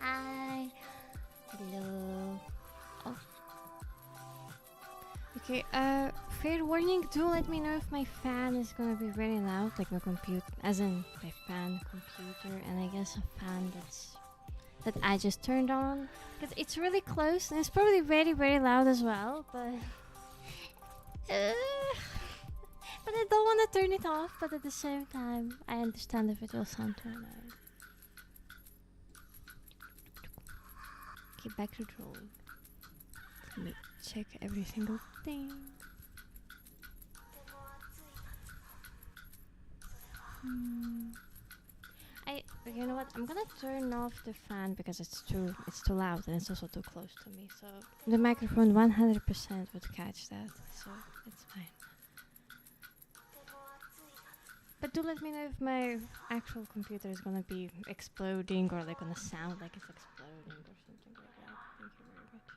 Hi. Hello. Oh. Okay, fair warning, do let me know if my fan is gonna be very loud, like my computer, as in my fan computer, and I guess a fan that I just turned on, because it's really close, and it's probably very, very loud as well, but I don't want to turn it off, but at the same time, I understand if it will sound too loud. Okay, back to drawing. Let me check every single thing. You know what? I'm gonna turn off the fan because it's too loud and it's also too close to me. So the microphone 100% would catch that, so it's fine. But do let me know if my actual computer is gonna be exploding or like gonna sound like it's exploding or something like that. Thank you very much.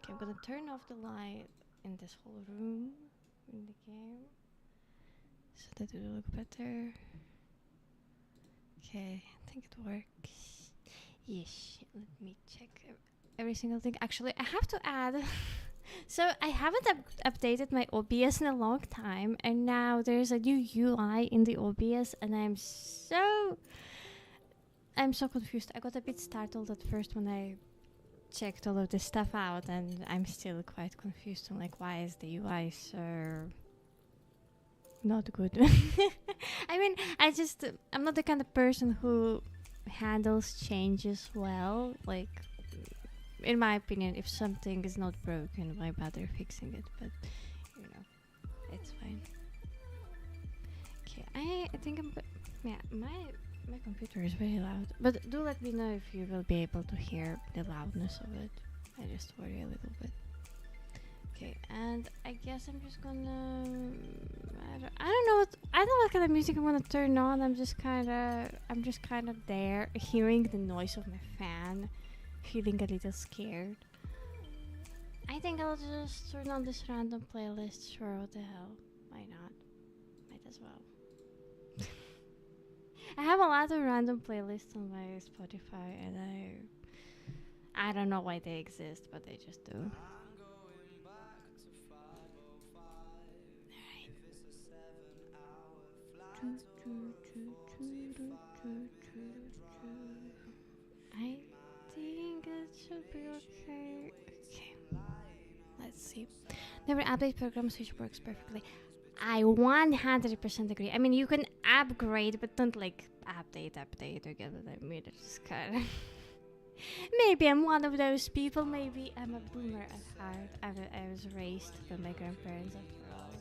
Okay, I'm gonna turn off the light in this whole room in the game so that it will look better. Okay, I think it works. Yes, let me check every single thing. Actually, I have to add. So I haven't updated my OBS in a long time, and now there's a new UI in the OBS, and I'm so I'm so confused. I got a bit startled at first when I checked all of this stuff out, and I'm still quite confused on like why is the UI so not good. I mean, I'm not the kind of person who handles changes well. Like, in my opinion, if something is not broken, why bother fixing it? But you know, it's fine. Okay, I think yeah, my computer is very loud, but do let me know if you will be able to hear the loudness of it. I just worry a little bit. Okay, and I guess I'm just gonna I don't know what kind of music I'm gonna turn on. I'm just kind of there, hearing the noise of my fan, feeling a little scared. I think I'll just turn on this random playlist. Sure, what the hell? Why not? Might as well. I have a lot of random playlists on my Spotify, and I don't know why they exist, but they just do. I think it should be okay. Okay, let's see. Never update programs which works perfectly. I 100% agree. I mean, you can upgrade, but don't like update or get what I mean. It's just kind of. Maybe I'm one of those people. Maybe I'm a boomer at heart. I was raised by my grandparents after all.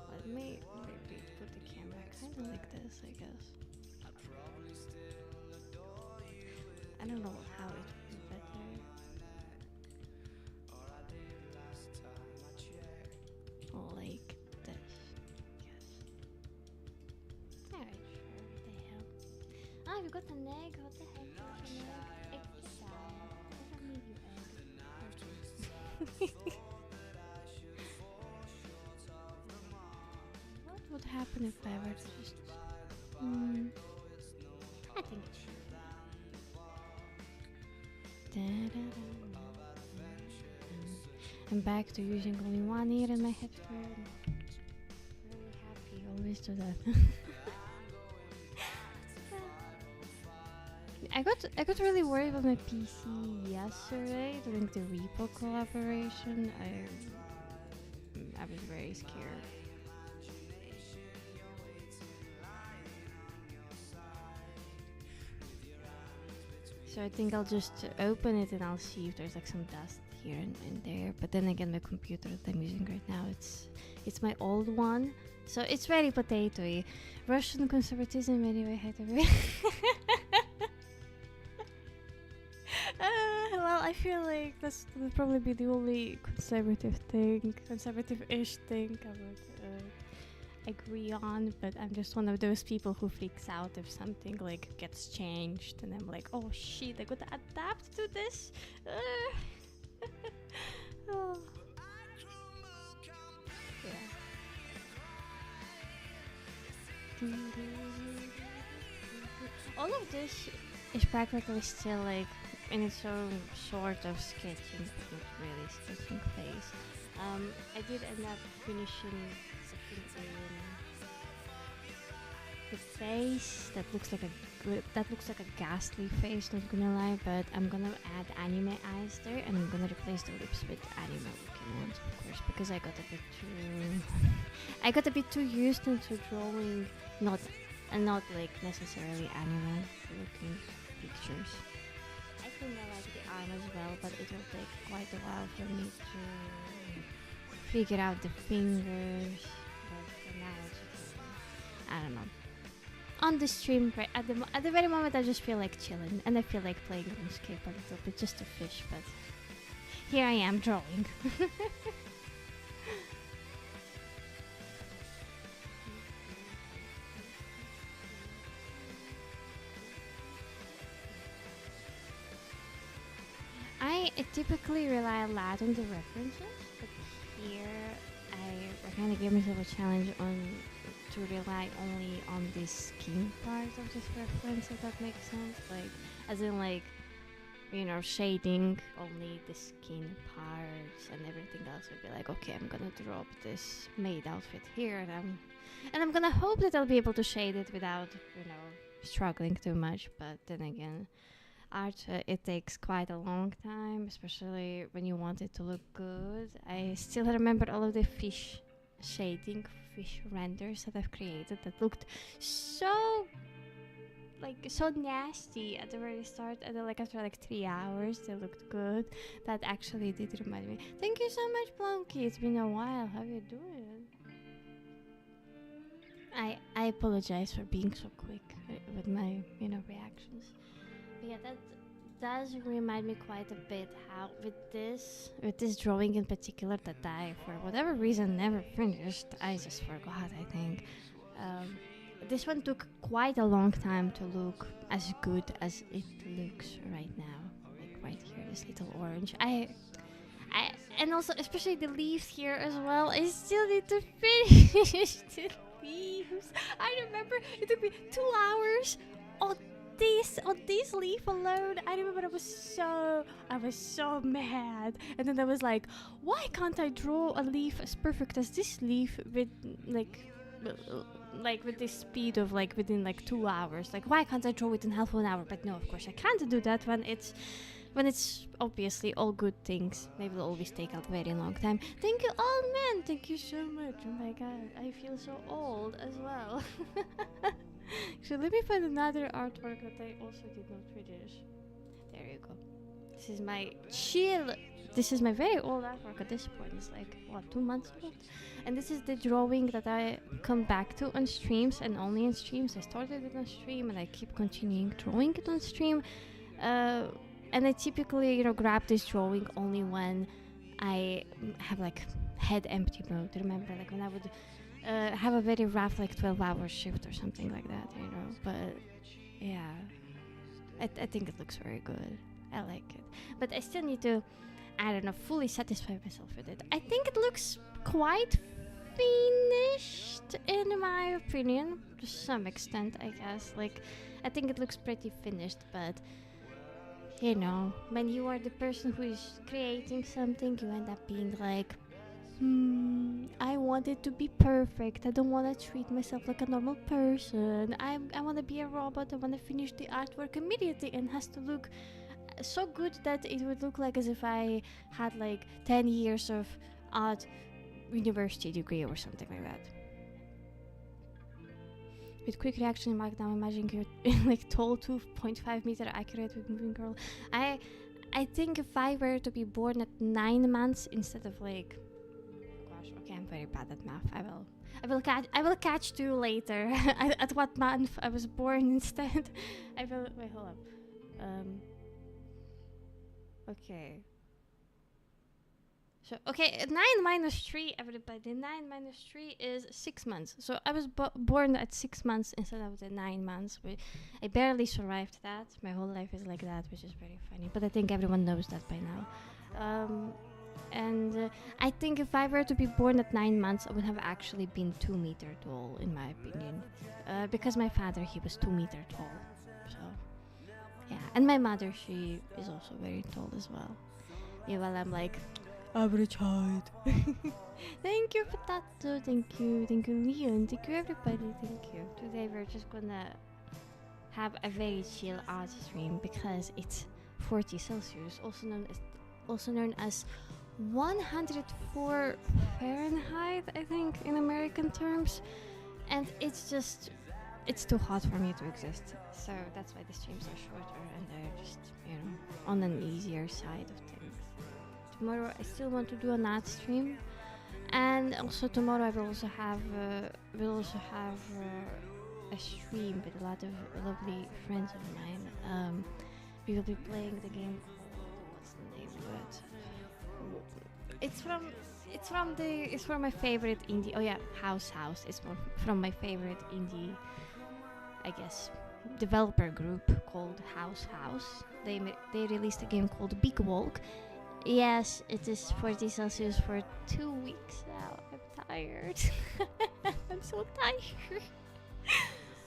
Let me maybe put the camera kind of like this, I guess. I don't know how it would be better. Like this. Yes. Alright, sure. What the hell? Ah, we got an egg. What the heck is an egg? Egg down. I don't need you, egg. What would happen if I were to just... I think it should. I'm back to using only one ear in my headphone. Really happy, always do that. I got really worried about my PC yesterday during the repo collaboration. I was very scared. So I think I'll just open it and I'll see if there's like some dust here and there. But then again, the computer that I'm using right now, it's my old one, so it's very potatoey. Russian conservatism anyway. Well, I feel like that would probably be the only conservative-ish thing I would agree on, but I'm just one of those people who freaks out if something like gets changed, and I'm like, oh shit, I gotta adapt to this. Oh. Yeah. All of this is practically still like in its own sort of sketching, but not really sketching phase. I did end up finishing the face that looks like a ghastly face, not gonna lie, but I'm gonna add anime eyes there, and I'm gonna replace the lips with anime looking ones, of course, because I got a bit too used into drawing not like necessarily anime looking pictures. I think I like the arm as well, but it will take quite a while for me to figure out the fingers. But for now, I don't know. On the stream, right at the very moment, I just feel like chilling, and I feel like playing RuneScape a little bit just to fish. But here I am drawing. I typically rely a lot on the references, but here I kind of gave myself a challenge to rely only on the skin part of this reference, if that makes sense. Like, as in like, you know, shading only the skin parts, and everything else would be like, okay, I'm gonna drop this maid outfit here, and I'm gonna hope that I'll be able to shade it without, you know, struggling too much. But then again, art, it takes quite a long time, especially when you want it to look good. I still remember all of the fish shading, fish renders that I've created that looked so so nasty at the very start, and then after 3 hours they looked good. That actually did remind me. Thank you so much, Blonky. It's been a while. How you doing? I apologize for being so quick with my reactions. But yeah, that does remind me quite a bit how with this drawing in particular that I, for whatever reason, never finished. I just forgot, I think. This one took quite a long time to look as good as it looks right now. Right here, this little orange. And also especially the leaves here as well. I still need to finish the leaves. I remember it took me 2 hours on this leaf alone. I remember I was so mad, and then I was like, why can't I draw a leaf as perfect as this leaf with with this speed of within 2 hours? Why can't I draw it in half an hour? But no, of course I can't do that when it's obviously all good things. They will always take a very long time. Thank you, old man. Thank you so much. Oh my god, I feel so old as well. So let me find another artwork that I also did not finish. There you go. This is my This is my very old artwork at this point. It's 2 months old. And this is the drawing that I come back to on streams, and only on streams. I started it on stream and I keep continuing drawing it on stream. And I typically, grab this drawing only when I have head empty mode. Remember, when I would have a very rough 12-hour shift or something like that, But yeah, I think it looks very good. I like it, but I still need to, I don't know, fully satisfy myself with it. I think it looks quite finished in my opinion, to some extent, I guess. I think it looks pretty finished, but when you are the person who is creating something, you end up being I want it to be perfect. I don't want to treat myself like a normal person. I want to be a robot. I want to finish the artwork immediately, and has to look so good that it would look as if I had 10 years of art university degree or something like that. With quick reaction in Markdown, imagine you're tall 2.5 meter accurate with moving girl. I think if I were to be born at 9 months instead of gosh, okay, I'm very bad at math. I will catch you later at what month I was born instead. Wait, hold up. Okay. So, okay, 9 minus 3, everybody. 9 minus 3 is 6 months. So I was born at 6 months instead of the 9 months. I barely survived that. My whole life is like that, which is very funny. But I think everyone knows that by now. I think if I were to be born at 9 months, I would have actually been 2 meter tall, in my opinion. Because my father, he was 2 meter tall. So, yeah. And my mother, she is also very tall as well. Yeah, well, I'm average height. Thank you for that too. Thank you, Leon. Thank you, everybody. Thank you. Today we're just gonna have a very chill art stream because it's 40 Celsius, also known as 104 Fahrenheit, I think, in American terms, and it's too hot for me to exist. So that's why the streams are shorter and they're just on an easier side of things. Tomorrow I still want to do an art stream, and also tomorrow I will also have a stream with a lot of lovely friends of mine. We will be playing the game called, what's the name of it? It's from my favorite indie. Oh yeah, House. It's from my favorite indie, I guess, developer group called House. They released a game called Big Walk. Yes, it is 40 Celsius for 2 weeks now. I'm tired. I'm so tired.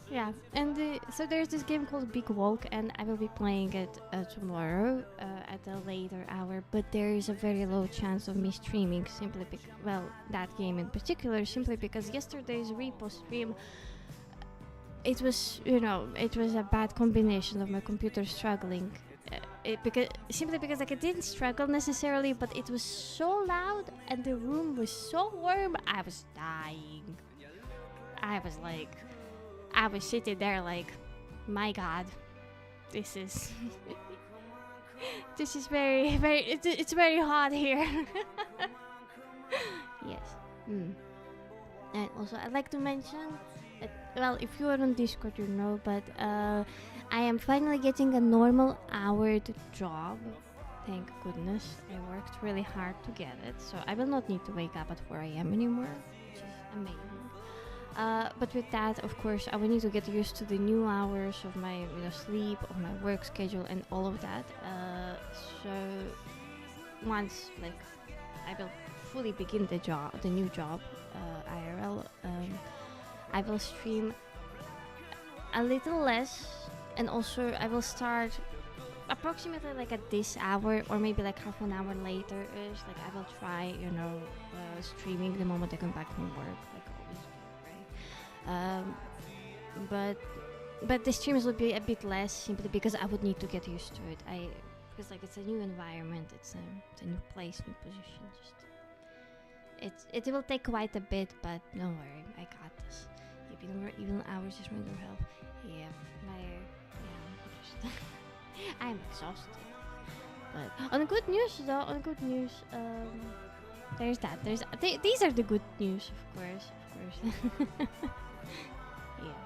Yeah, and so there's this game called Big Walk, and I will be playing it tomorrow at a later hour, but there is a very low chance of me streaming simply that game in particular, simply because yesterday's repo stream, it was, it was a bad combination of my computer struggling. Simply because like it didn't struggle necessarily, but it was so loud and the room was so warm. I was dying. I was sitting there like, my God, this is this is very, very. It's very hot here. Yes. And also, I'd like to mention, well, if you are on Discord, you know, but I am finally getting a normal houred job. Thank goodness. I worked really hard to get it, so I will not need to wake up at 4 a.m. anymore, which is amazing. But with that, of course, I will need to get used to the new hours of my sleep, of my work schedule, and all of that. So once I will fully begin the new job, IRL, I will stream a little less, and also I will start approximately at this hour, or maybe half an hour later ish. I will try, streaming the moment I come back from work, always do, right? But the streams will be a bit less, simply because I would need to get used to it. Because it's a new environment, it's a new place, new position. It will take quite a bit, but don't worry, I got this. Even hours is mental health. I'm exhausted. But on good news, there's that. These are the good news, of course. Yeah,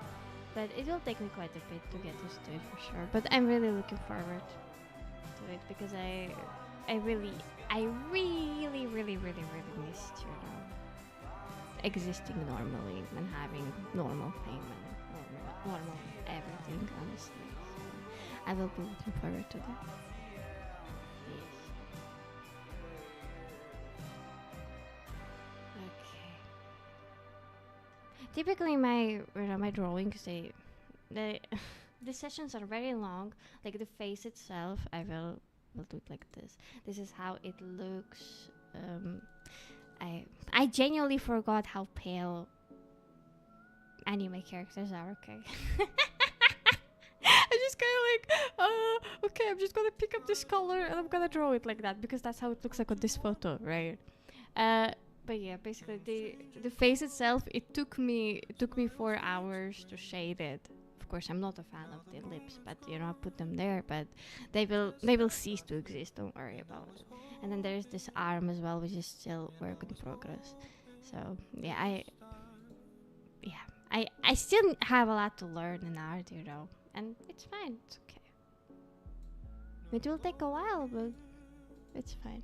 but it will take me quite a bit to get used to it for sure. But I'm really looking forward to it, because I really missed, existing normally and having normal payment, normal everything, honestly. So I will be looking forward to that. Yes. Okay. Typically, my drawings, the sessions are very long. The face itself, I will do it like this. This is how it looks. I genuinely forgot how pale anime characters are. Okay. I just okay, I'm just gonna pick up this color and I'm gonna draw it like that, because that's how it looks like on this photo, right? But yeah, basically the face itself, it took me 4 hours to shade it. Of course, I'm not a fan of the lips, but I put them there, but they will cease to exist. Don't worry about it. And then there's this arm as well, which is still work in progress. So yeah, I still have a lot to learn in art, and it's fine. It's okay. It will take a while, but it's fine.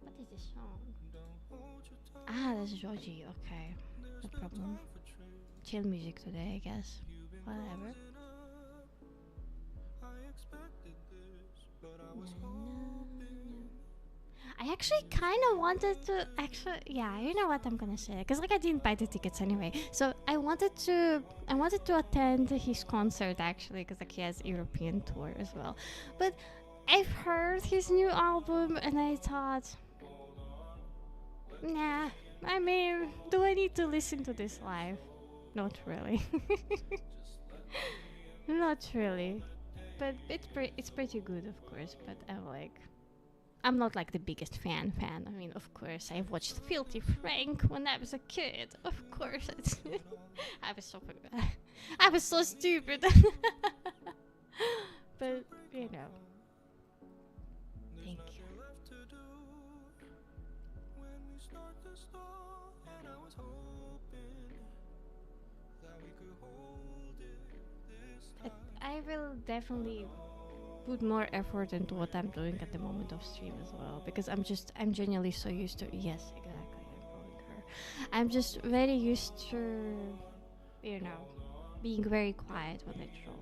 What is this song? That's Joji. Okay, no problem. Chill music today, I guess. Whatever. I actually kind of wanted to yeah, you know what I'm gonna say, because I didn't buy the tickets anyway. So I wanted to attend his concert, actually, because he has European tour as well. But I've heard his new album and I thought, nah. I mean, do I need to listen to this live? Not really. Not really. But it's pretty good, of course. But I'm not the biggest fan. I mean, of course, I watched Filthy Frank when I was a kid. Of course, I was so stupid. But thank you. I will definitely put more effort into what I'm doing at the moment of stream as well, because I'm genuinely so used to, yes, exactly, I'm following her. I'm just very used to, being very quiet when I draw.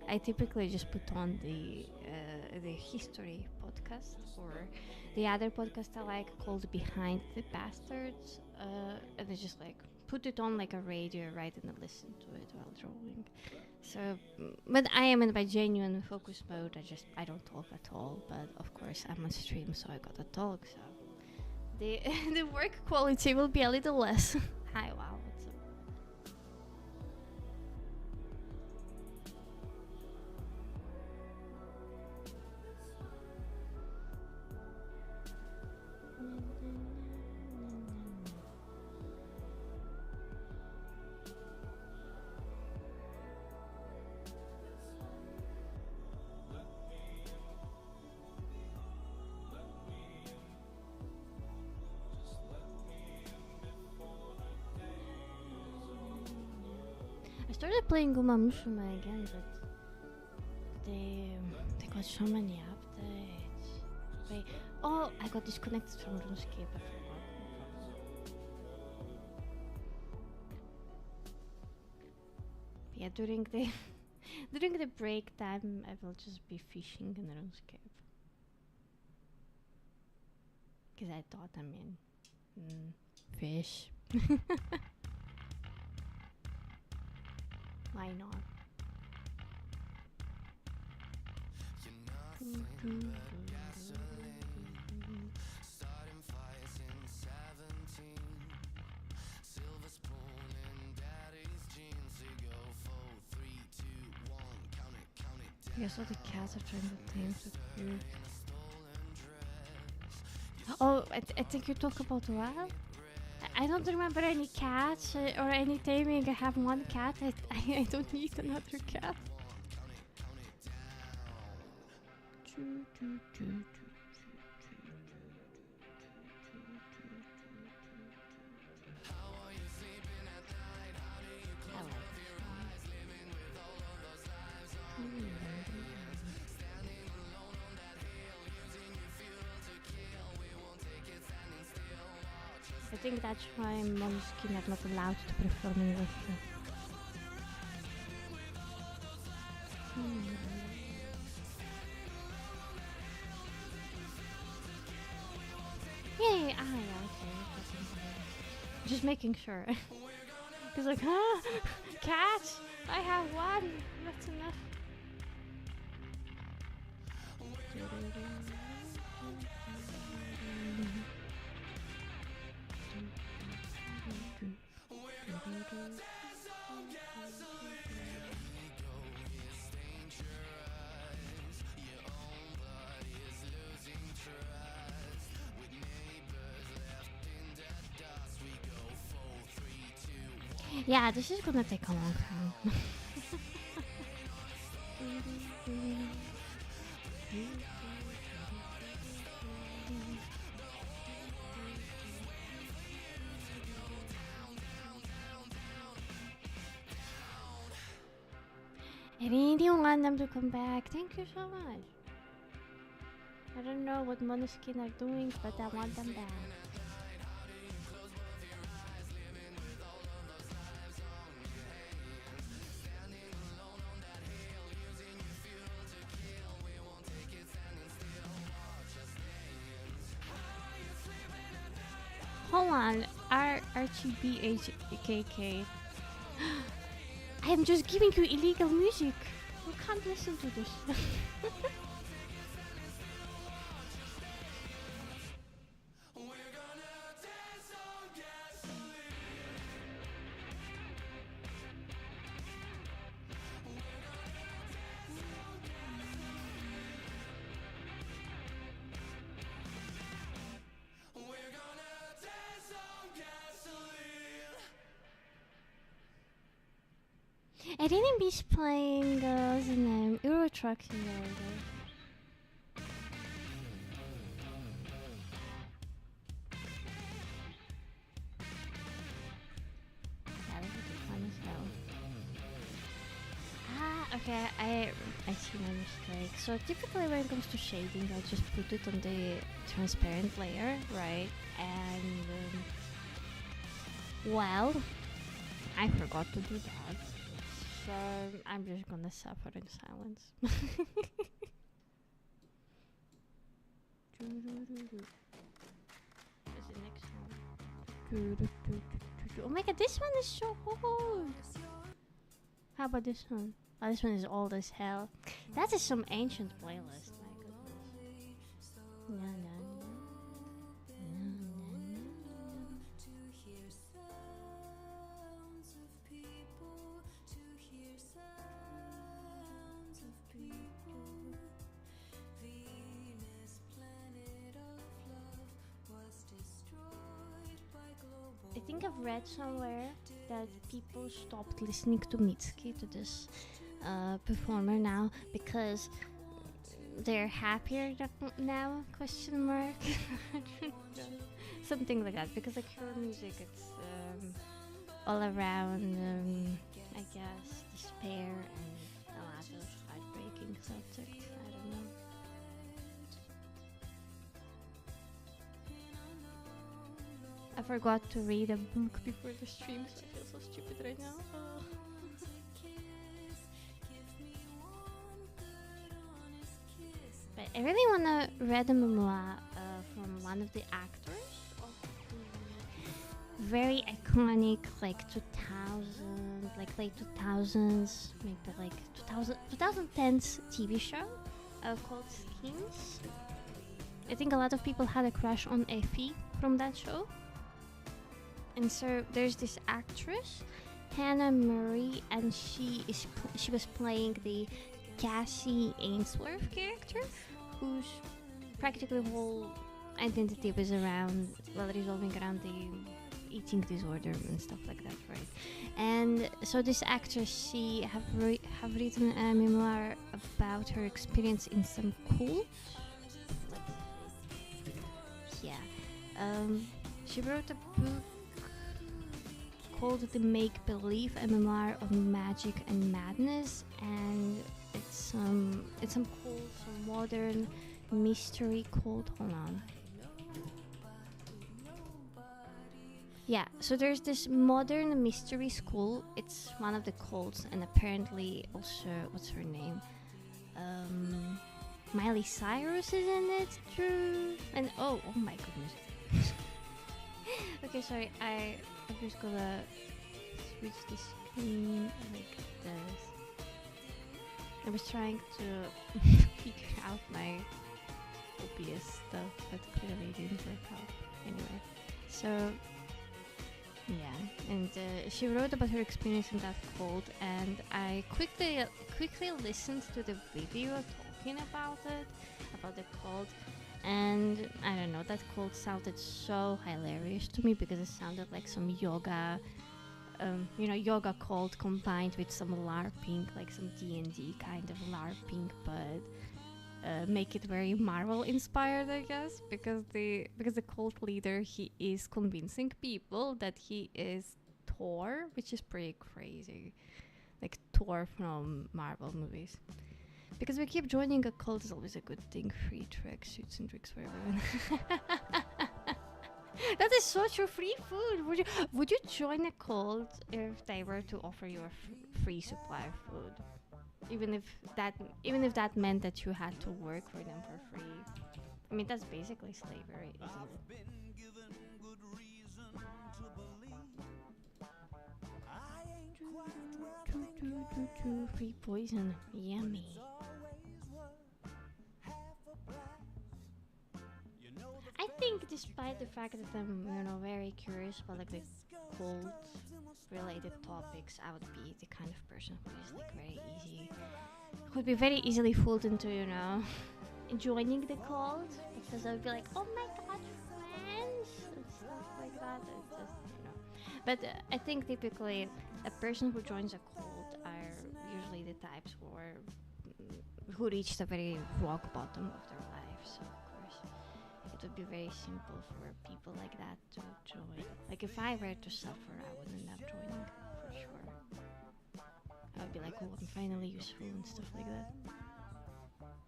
I typically just put on the history podcast, or the other podcast I like called Behind the Bastards, and I just put it on a radio, right, and I listen to it while drawing. So, but I am in my genuine focus mode. I don't talk at all. But of course, I'm on stream, so I gotta talk. So the work quality will be a little less. Hi, wow, what's up? started playing umamusume again, but they got so many updates. Wait, oh, I got disconnected from RuneScape. I forgot. Yeah, during the break time, I will just be fishing in RuneScape. Because I thought, fish. Why not? I guess all the cats are trying to tame the food. Oh, I think you talk about what? I don't remember any cats or any taming. I have one cat. I don't need another cat. I think that's why Måneskin are not allowed to perform in Russia. Yay! Yeah, okay. Just making sure. He's like, cat! I have one! That's enough. Yeah, this is gonna take a long time. I really want them to come back. Thank you so much. I don't know what Måneskin are doing, but I want them back. Hold on, RGBHKK. I am just giving you illegal music. You can't listen to this. I didn't be playing what's the name? Euro Truck Simulator. Yeah, this would be fun as hell. Okay, I see my mistake. So typically when it comes to shading, I just put it on the transparent layer, right? And well, I forgot to do that. So I'm just gonna suffer in silence. What's the next one? Oh my god, this one is so old! How about this one? Oh, this one is old as hell. That is some ancient playlist, my goodness. No. I think I've read somewhere that people stopped listening to Mitsuki, to this performer now, because they're happier now, question mark. Something like that, because like her music, it's all around I guess, despair and a lot of heartbreaking subjects. I don't know. I forgot to read a book before the stream, so I feel so stupid right now. But I really wanna read a memoir from one of the actors of the very iconic, like 2000, like late 2000s, maybe like 2010s TV show called Skins. I think a lot of people had a crush on Effie from that show. And so there's this actress, Hannah Murray, and she was playing the Cassie Ainsworth character, whose practically whole identity was revolving around the eating disorder and stuff like that, right? And so this actress, she have written a memoir about her experience in some cult. Yeah, she wrote a book called The Make Believe, a memoir of magic and madness, and it's some modern mystery called, hold on. Yeah, so there's this modern mystery school. It's one of the cults, and apparently also, what's her name? Miley Cyrus is in it, true. And oh my goodness. Okay, sorry, I'm just gonna switch the screen like this. I was trying to figure out my OBS stuff, but clearly it didn't work out. Anyway, so yeah, and she wrote about her experience in that cult, and I quickly listened to the video talking about the cult. And I don't know, that cult sounded so hilarious to me because it sounded like some yoga, yoga cult combined with some LARPing, like some D&D kind of LARPing, but make it very Marvel inspired, I guess, because the cult leader, he is convincing people that he is Thor, which is pretty crazy, like Thor from Marvel movies. Because we keep joining a cult is always a good thing. Free tracksuits and drinks for everyone. That is so true. Free food. Would you join a cult if they were to offer you a free supply of food, even if that meant that you had to work for them for free? I mean, that's basically slavery, isn't it? Free poison. Yummy. I think, despite the fact that I'm, very curious about like the cult-related topics, I would be the kind of person who is like would be very easily fooled into, joining the cult, because I would be like, oh my god, friends, and stuff like that. It's just, But I think typically a person who joins a cult are usually the types who reach the very rock bottom of their life. So it would be very simple for people like that to join. Like if I were to suffer, I would end up joining for sure. I would be like, oh, I'm finally useful and stuff like that.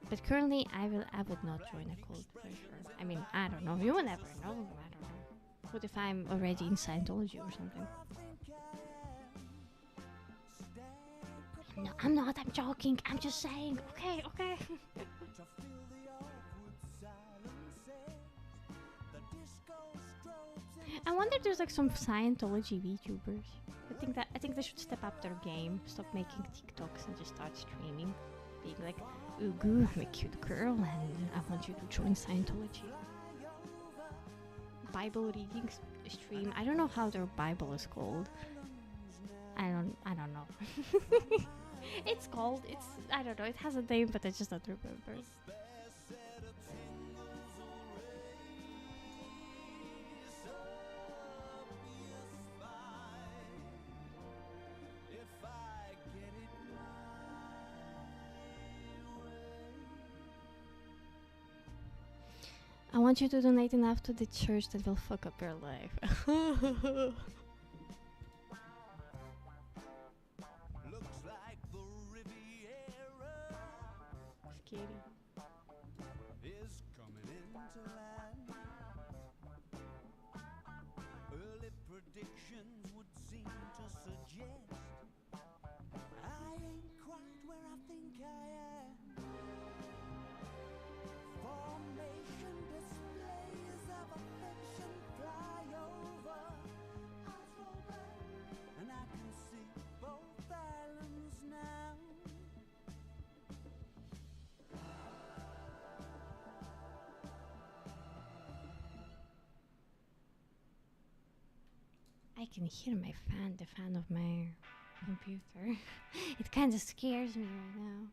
But currently, I would not join a cult for sure. I mean, I don't know. You will never know. I don't know. What if I'm already in Scientology or something? No, I'm not. I'm joking. I'm just saying. Okay. I wonder if there's like some Scientology VTubers. I think they should step up their game, stop making TikToks and just start streaming, being like, "Ugu, I'm a cute girl, and I want you to join Scientology." Bible reading stream. I don't know how their Bible is called. I don't know. It's called. I don't know. It has a name, but I just don't remember. I want you to donate enough to the church that will fuck up your life. Early predictions would seem to suggest I ain't quite where I think I am. Formation displays of affection fly over October, and I can see both islands now. I can hear my fan, the fan of my computer. It kind of scares me right now.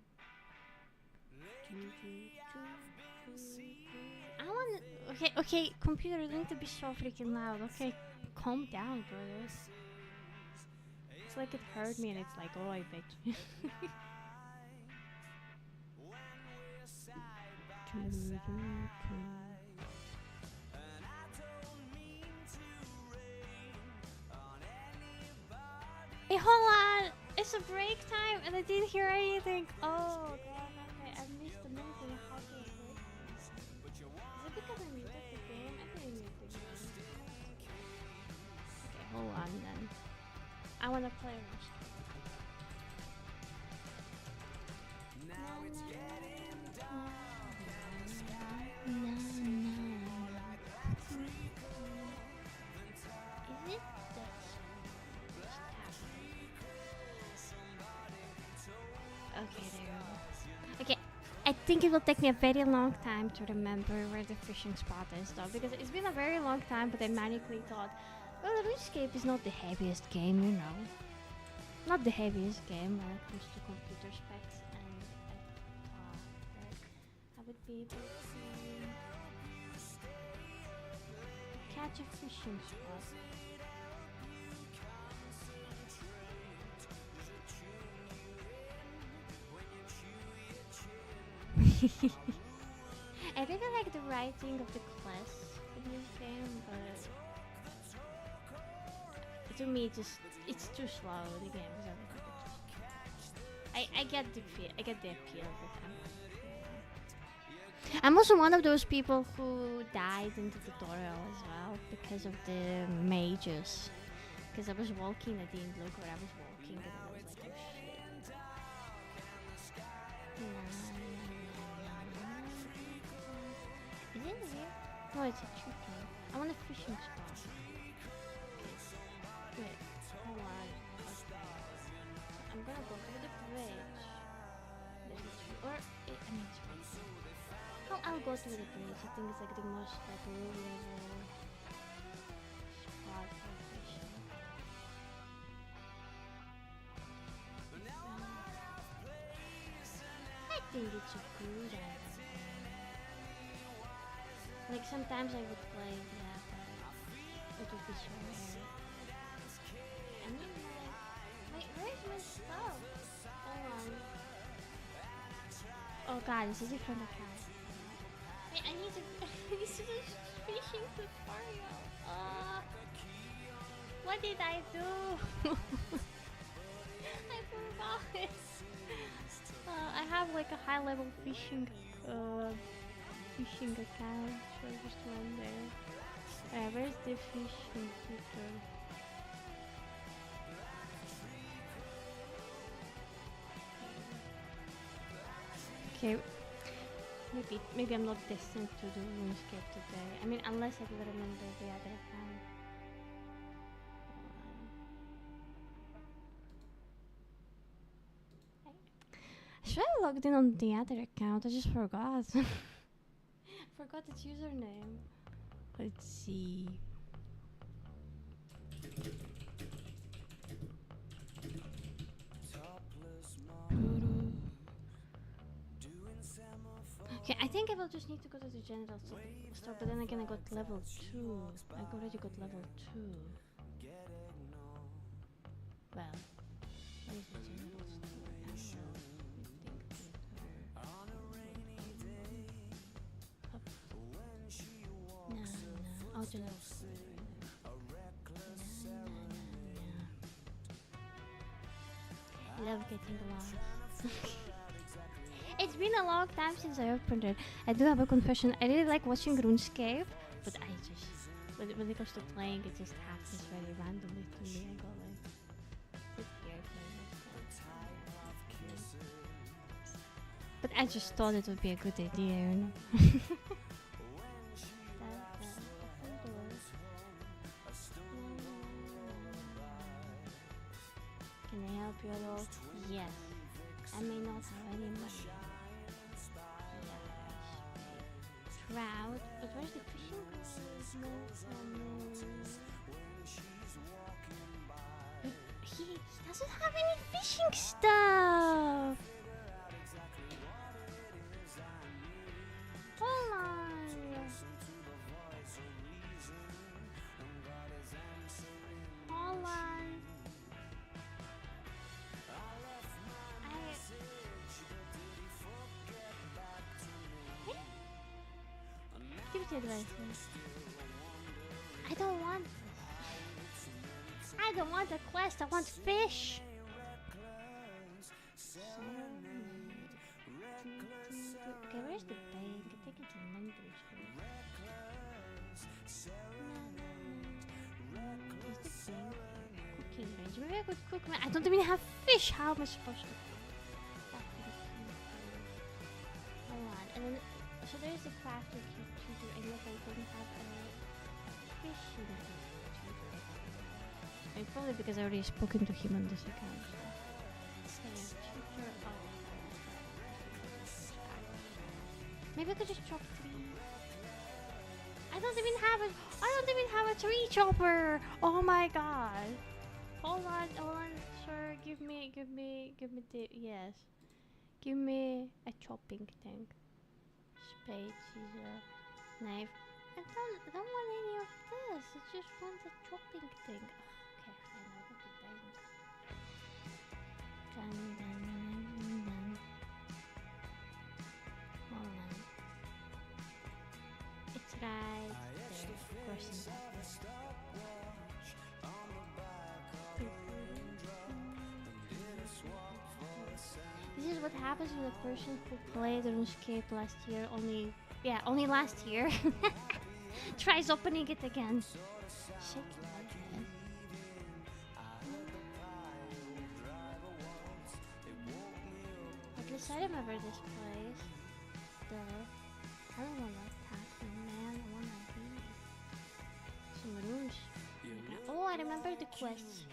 I want. Okay, computer, you don't need to be so freaking loud. Okay, calm down, brother. It's like it heard me and it's like, oh, I bet you. Hey, hold on! It's a break time and I didn't hear anything. Oh, God, okay, I missed the movie. How to break? Is it because I muted the game? I didn't mute the game. Okay, hold on then. I wanna play Rush. Now it's getting dark. Is it this? Okay, there we go. Okay, I think it will take me a very long time to remember where the fishing spot is though, because it's been a very long time, but I manically thought, well, RuneScape is not the heaviest game, you know. Not the heaviest game when it comes to computer specs, and I thought that I would be able to catch a fishing spot. I really like the writing of the quests in this game, but to me, it's too slow. The game is a little bit too slow. I get the appeal of it. I'm also one of those people who died in the tutorial as well because of the mages. Because I was walking, I didn't look where I was walking, and I was like, oh shit. Is it here? No, it's a tutor. I want a fishing spot. Wait, hold on. I'm gonna go to the bridge. Or, I mean, it's right here. Oh, I'll go to the bridge. I think it's like the most like reliable spot for fishing. I think it's a good idea. Like sometimes I would play that, but it would be so rare. I mean, like, wait, where's my stuff? Hold on. Oh god, this is a different account. Wait, I need to. This is a fishing tutorial. What did I do? I forgot it. I have like a high level fishing account, so I just went there. Where's the fishing tutor? Okay, maybe I'm not destined to do RuneScape today. I mean, unless I will remember the other account. Should I logged in on the other account? I just forgot. Forgot its username. Let's see. Okay, I think I will just need to go to the general store, but then again I got level 2. I already got level 2. Well, where is the general store? No. Oh, general store. Love getting lost. It's been a long time since I opened it. I do have a confession. I really like watching RuneScape, but I just when it comes to playing, it just happens very randomly to me. I go like, "Sit here, play this one." But I just thought it would be a good idea, you know. Can I help you at all? Yes. I may not have any money. Trout, but where's the fishing He doesn't have any fishing stuff. Hold on. Hold on. Activity advice. I don't want. I don't want a quest. I want fish. Okay, where's the bank? I think it's a number. Where's the bank? Cooking range. Maybe I could cook. I don't even have fish. How am I supposed to? Hold on, and then. So there is a crafting tutor, and yet I don't have a fishing tutor. And probably because I already spoken to him on this account. So tutor of maybe I could just chop 3. I don't even have a tree chopper. Oh my god. Hold on, sir. Give me the yes. Give me a chopping thing. Spade, scissor, knife. I don't want any of this. I just want the chopping thing. Okay, fine. I'll go to bank. Done. Hold on. It's right there. Of course it's This is what happens with a person who played RuneScape last year, only last year. Tries opening it again. Shaking my head. At least I remember this place. I don't want to attack them, man. I want to be some runes. Oh, I remember the quests.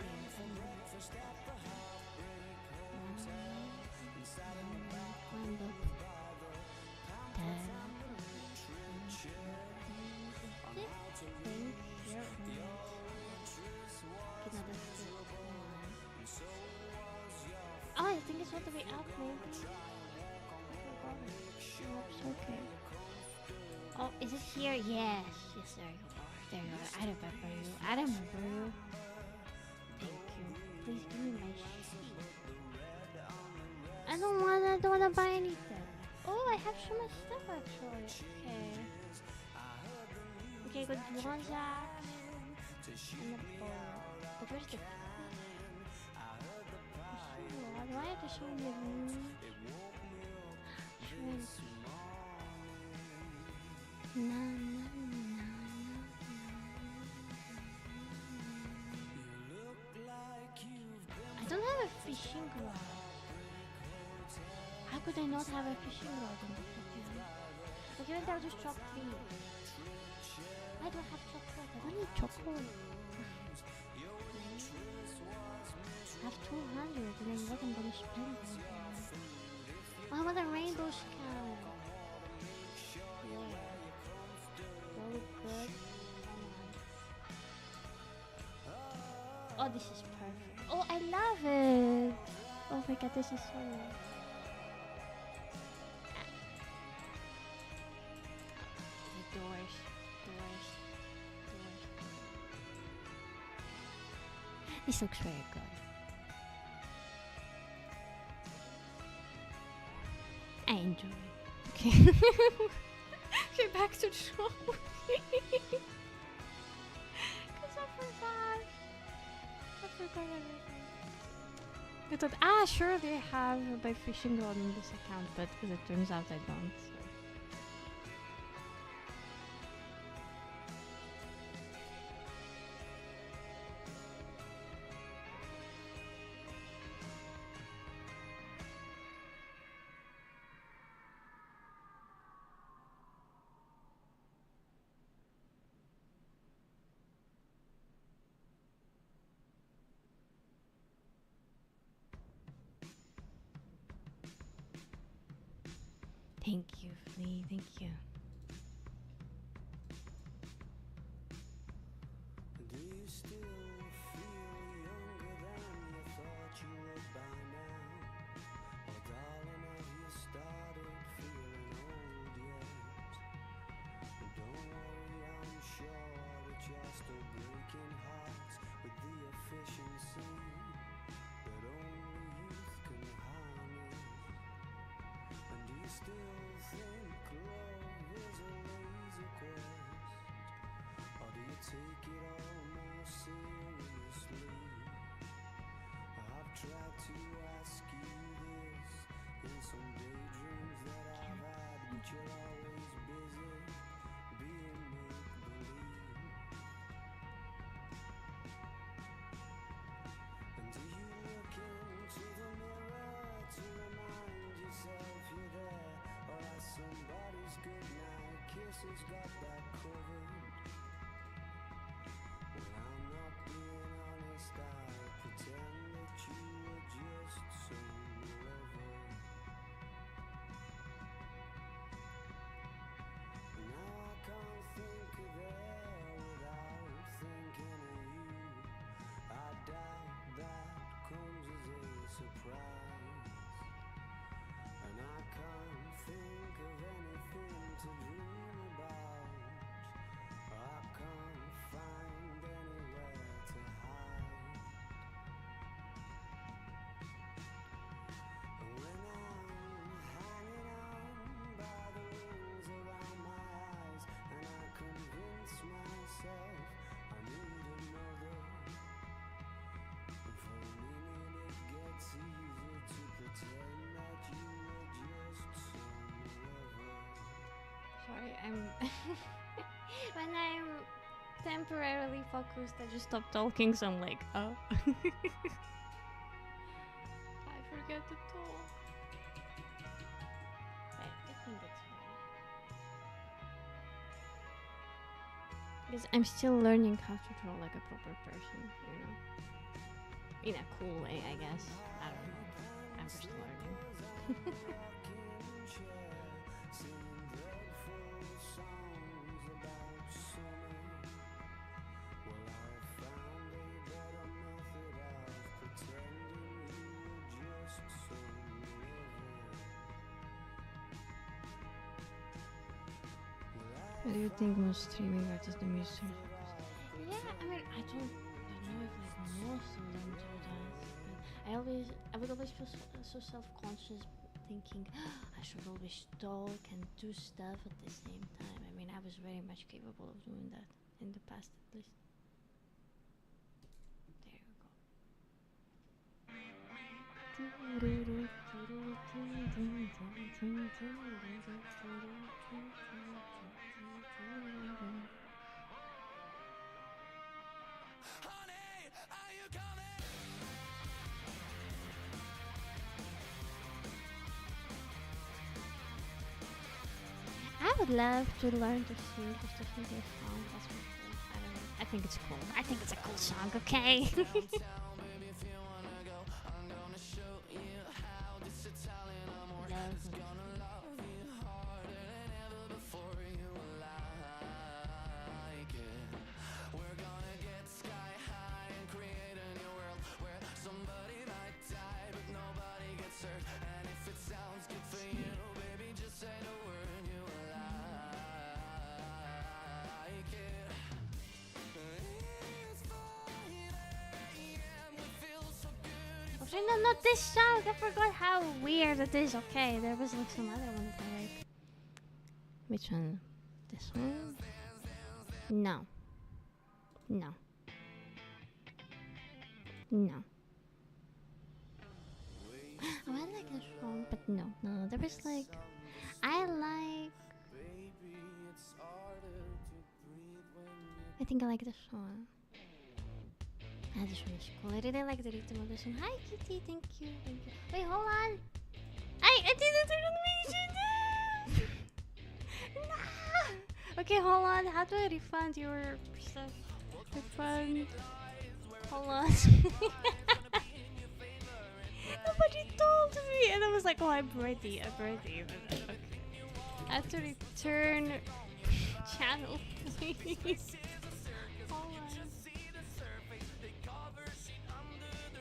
Oh, I think it's all the way up, maybe. Okay. Oh, is it here? Yes, there you are. There you are. I remember you. Thank you. Please give me my sheet. I don't wanna buy anything. Oh, I have so much stuff actually. Okay, good bronze axe and a bow. But where's the why are there so many runes? I don't have a fishing rod. How could I not have a fishing rod in the video? Okay, then I'll just chop 3. I don't have chocolate. I don't need chocolate. I have 200 and then what I'm gonna spend on. Oh, I want a rainbow scout. Yeah. Really good. Oh, this is perfect. Oh, I love it. Oh my god, this is so nice. Doors. This looks very good. I enjoy it. Okay. Okay, back to the shop. Because I forgot everything. I thought, surely I have by fishing rod on this account, but as it turns out I don't. So. Thank you, Flea, thank you. Do you still feel younger than you thought you would by now? Oh, darling, have you started feeling old yet? Don't worry, I'm sure that you're still breaking hearts with the efficiency that only youth can harness. And do you still think love is a laser quest? Or do you take it all more seriously? I've tried to ask you this in some daydreams that I've had, but you're always busy being make-believe. And do you look into the mirror to remind yourself you're there? Or has somebody's goodnight kisses got that covered? Well, I'm not being honest, I pretend that you were just some lover. Now I can't think of there without thinking of you. I doubt that comes as a surprise. And I can't think of anything to dream about. I can't find anywhere to hide. And when I'm hanging on by the rings around my eyes, and I convince myself I need another, and for a minute it gets easier to pretend that you were just some lover. Sorry, I'm. When I'm temporarily focused, I just stop talking, so I'm like, oh. I forget to talk. I think it's fine. Because I'm still learning how to draw like a proper person, you know? In a cool way, I guess. I don't know. I'm just learning. Rocking chair, singing dreadful songs about summer. Well, I found a better method of pretending you were just some lover. What do you think most streaming artists do music? Yeah, I mean, I don't know if like most of them do that. But I would always feel so self-conscious thinking I should always talk and do stuff at the same time. I mean, I was very much capable of doing that in the past, at least. There we go. Honey, are you coming? I would love to learn to sing just to sing a song. That's my thing. I don't know. I think it's cool. I think it's a cool song, okay? No, not this song. I forgot how weird it is. Okay, there was like some other one that I like. Which one? This one? No. No. No. Oh, I like this song, but no, there was like, I like. I think I like this song. Ah, this one is cool. I really like the rhythm of this one. Hi, Kitty. Thank you. Wait, hold on. I didn't turn on the music. No. Okay, hold on. How do I refund your stuff? Refund. Hold on. Nobody told me, and I was like, "Oh, I'm ready. I'm ready." But, okay. I have to return channel, please. Hold on.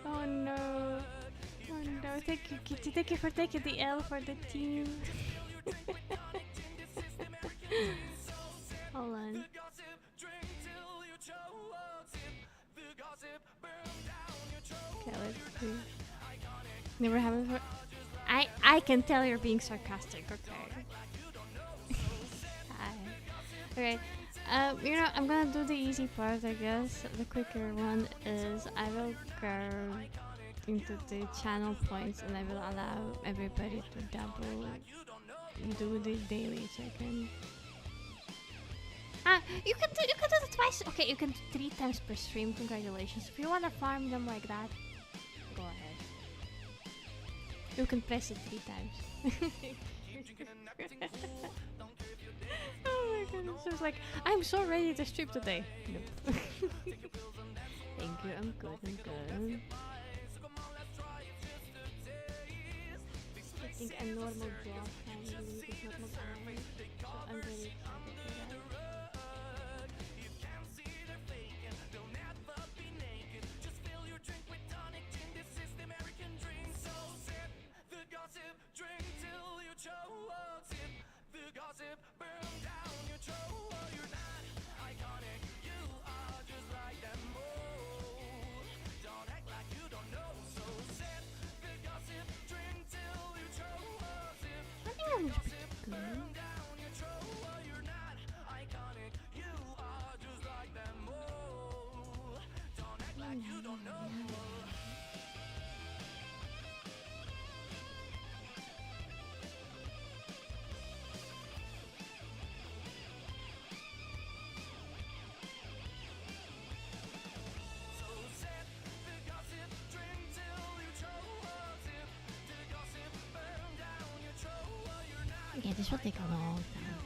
Oh no. Oh no. Thank you, Kitty. Thank you for taking the L for the team. Hold on. Okay, let's see. Never happened before. I can tell you're being sarcastic. Okay. Hi. Okay. I'm gonna do the easy part, I guess. The quicker one is I will go into the channel points and I will allow everybody to double do the daily check-in. You can do it twice. Okay, you can do 3 times per stream. Congratulations. If you wanna farm them like that, go ahead. You can press it 3 times. Oh my goodness. It was like, I'm so ready to stream today. Nope. Thank you. I'm good. I think a normal job can lead is normal time. So I'm very excited for that. I think I'm pretty good. Okay, this will take a long time.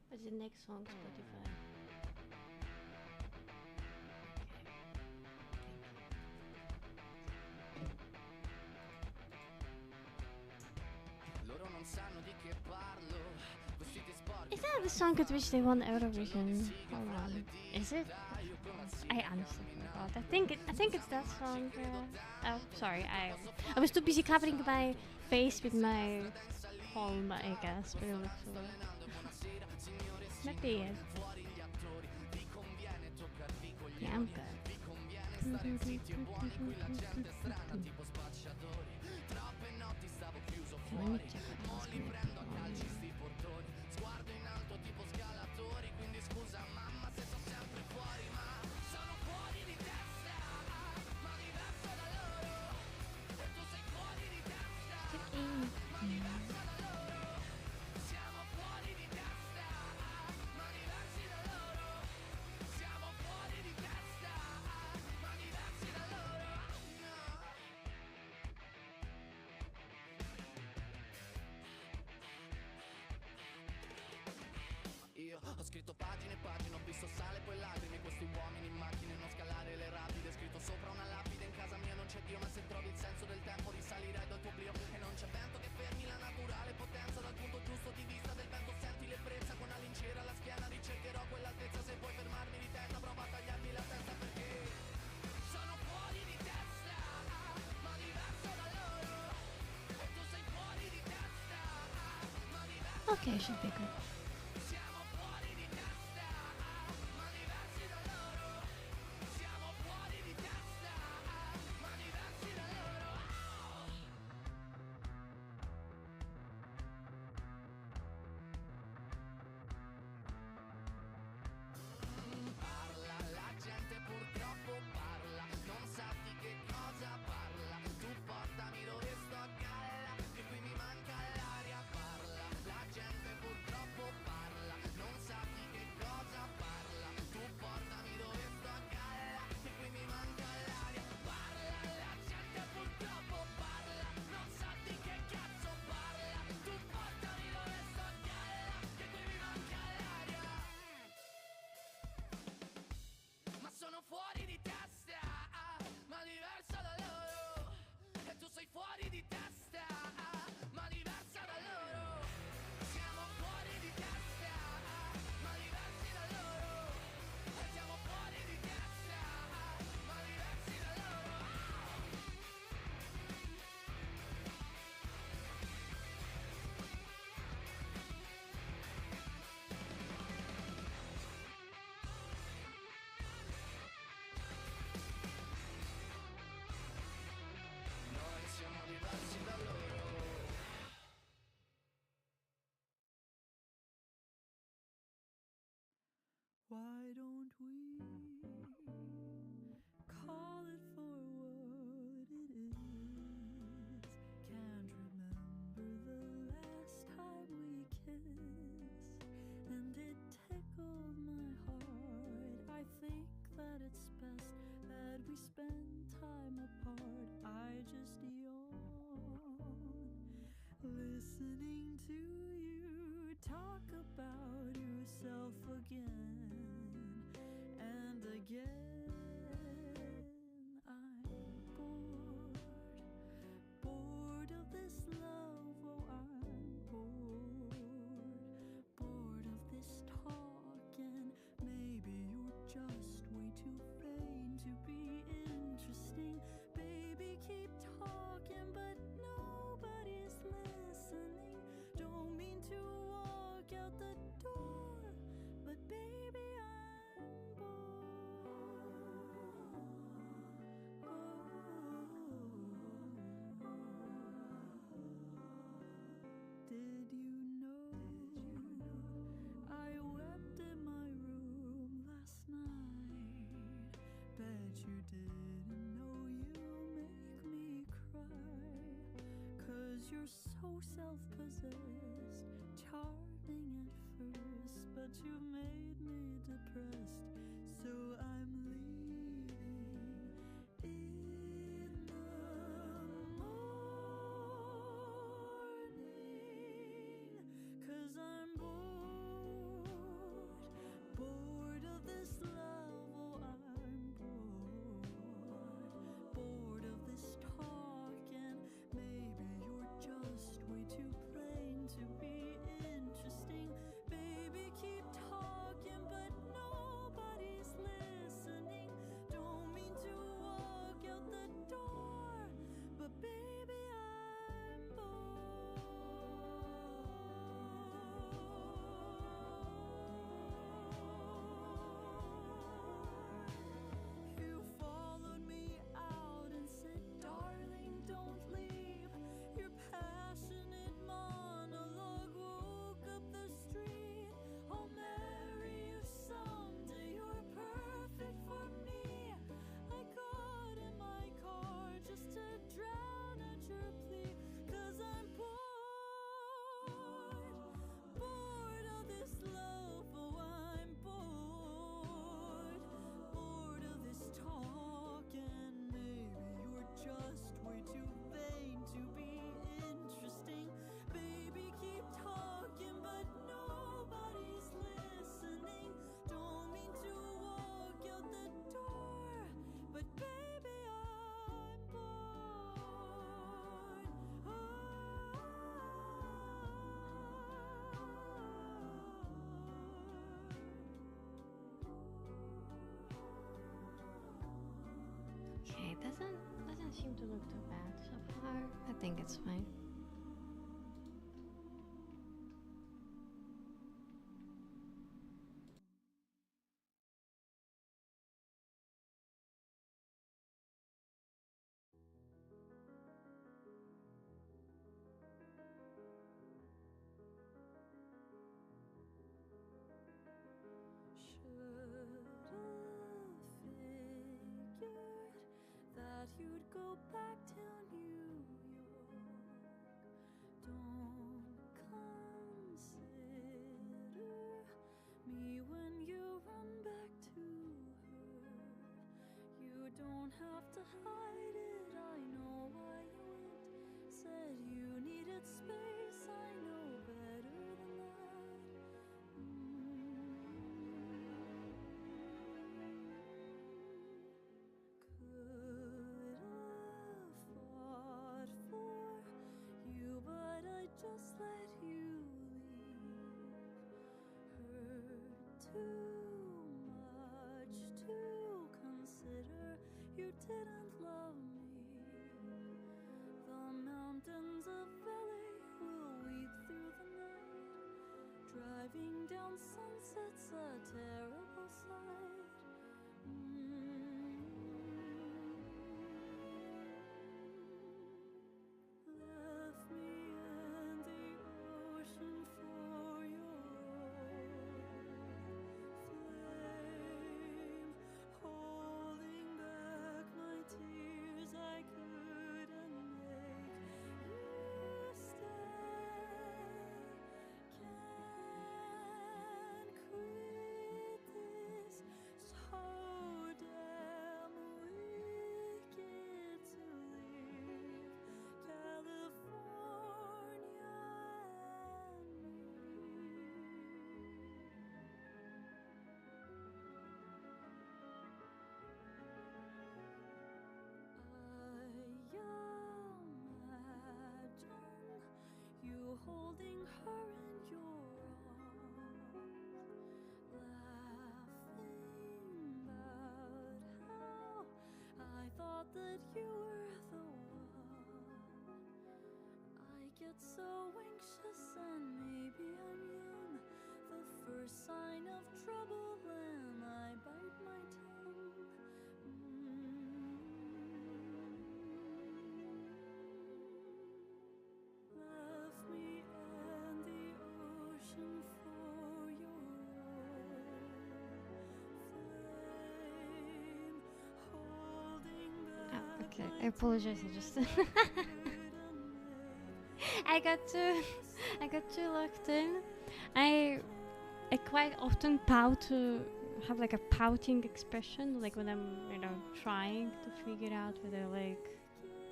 What's the next song, Spotify? Is that the song at which they won Eurovision? Hold on. Is it? I honestly forgot. I think it's that song. Oh, sorry. I was too busy covering my face with my palm, I guess. But it looks so. Maybe it. Yeah, I'm good. Let me check what else can I put on here. Ho scritto pagine e pagine, ho visto sale poi lacrime, questi uomini in macchine, non scalare le rapide, scritto sopra una lapide, in casa mia non c'è Dio, ma se trovi il senso del tempo risalirai dal tuo oblio, e non c'è vento che fermi la naturale potenza, dal punto giusto di vista del vento senti l'ebbrezza, con la lincera alla schiena ricercherò quell'altezza, se puoi fermarmi di testa, prova a tagliarmi la testa perché sono fuori di testa, ma diverso da loro, e tu sei fuori di testa, ma diverso. Okay, should be good. you're so self-possessed, charming at first, but you made me depressed, so I'm leaving in the morning, 'cause I'm bored of this love, oh I'm bored of this talk, and maybe you're just way too plain to be interesting. Baby, keep talking, but nobody's listening. Don't mean to walk out the door, but baby, I'm bored. You followed me out and said, darling, don't leave. Your passionate monologue woke up the street. I'll marry you someday, you're perfect for me. I got in my car just to drown out your plea, 'cause I'm bored of this love, oh I'm bored of this talk, and maybe you're just way too vain to be interesting. Baby, keep talking, but nobody's listening. Don't mean to walk out the door, but baby, I'm bored. Okay, doesn't seem to look too bad so far. I think it's fine. Should've figured that you'd go back to New York. Don't consider me when you run back to her. You don't have to hide it, I know why you went. Said you needed space, I know better than that. Could've fought for you, but I just let you leave. Hurt too much to consider. You didn't love me. The mountains of LA will weep through the night. Driving down sunset's a terrible sight. Left me in the ocean for your flame, holding back my tears. I couldn't make you stay. Can't quit this, so damn wicked to leave California and imagine you holding her in your arms, laughing about how I thought that you were the one. I get so anxious, and maybe I'm young. The first sign of trouble, and I bite my tongue. Left me in the ocean for your flame, holding back Oh, okay. my I apologize. I just couldn't make I got too I got too locked in. I quite often pout to have like a pouting expression, like when I'm trying to figure out whether like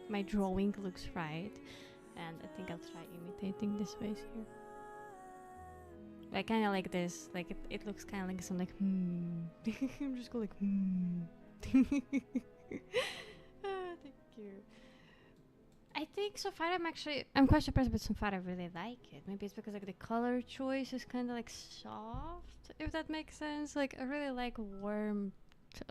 my drawing looks right, and I think I'll try imitating this face here. Like kind of like this, like it looks kind of like some like I'm just going like thank you. I think so far I'm quite surprised, but so far I really like it. Maybe it's because like the color choice is kind of like soft, if that makes sense. Like I really like warm,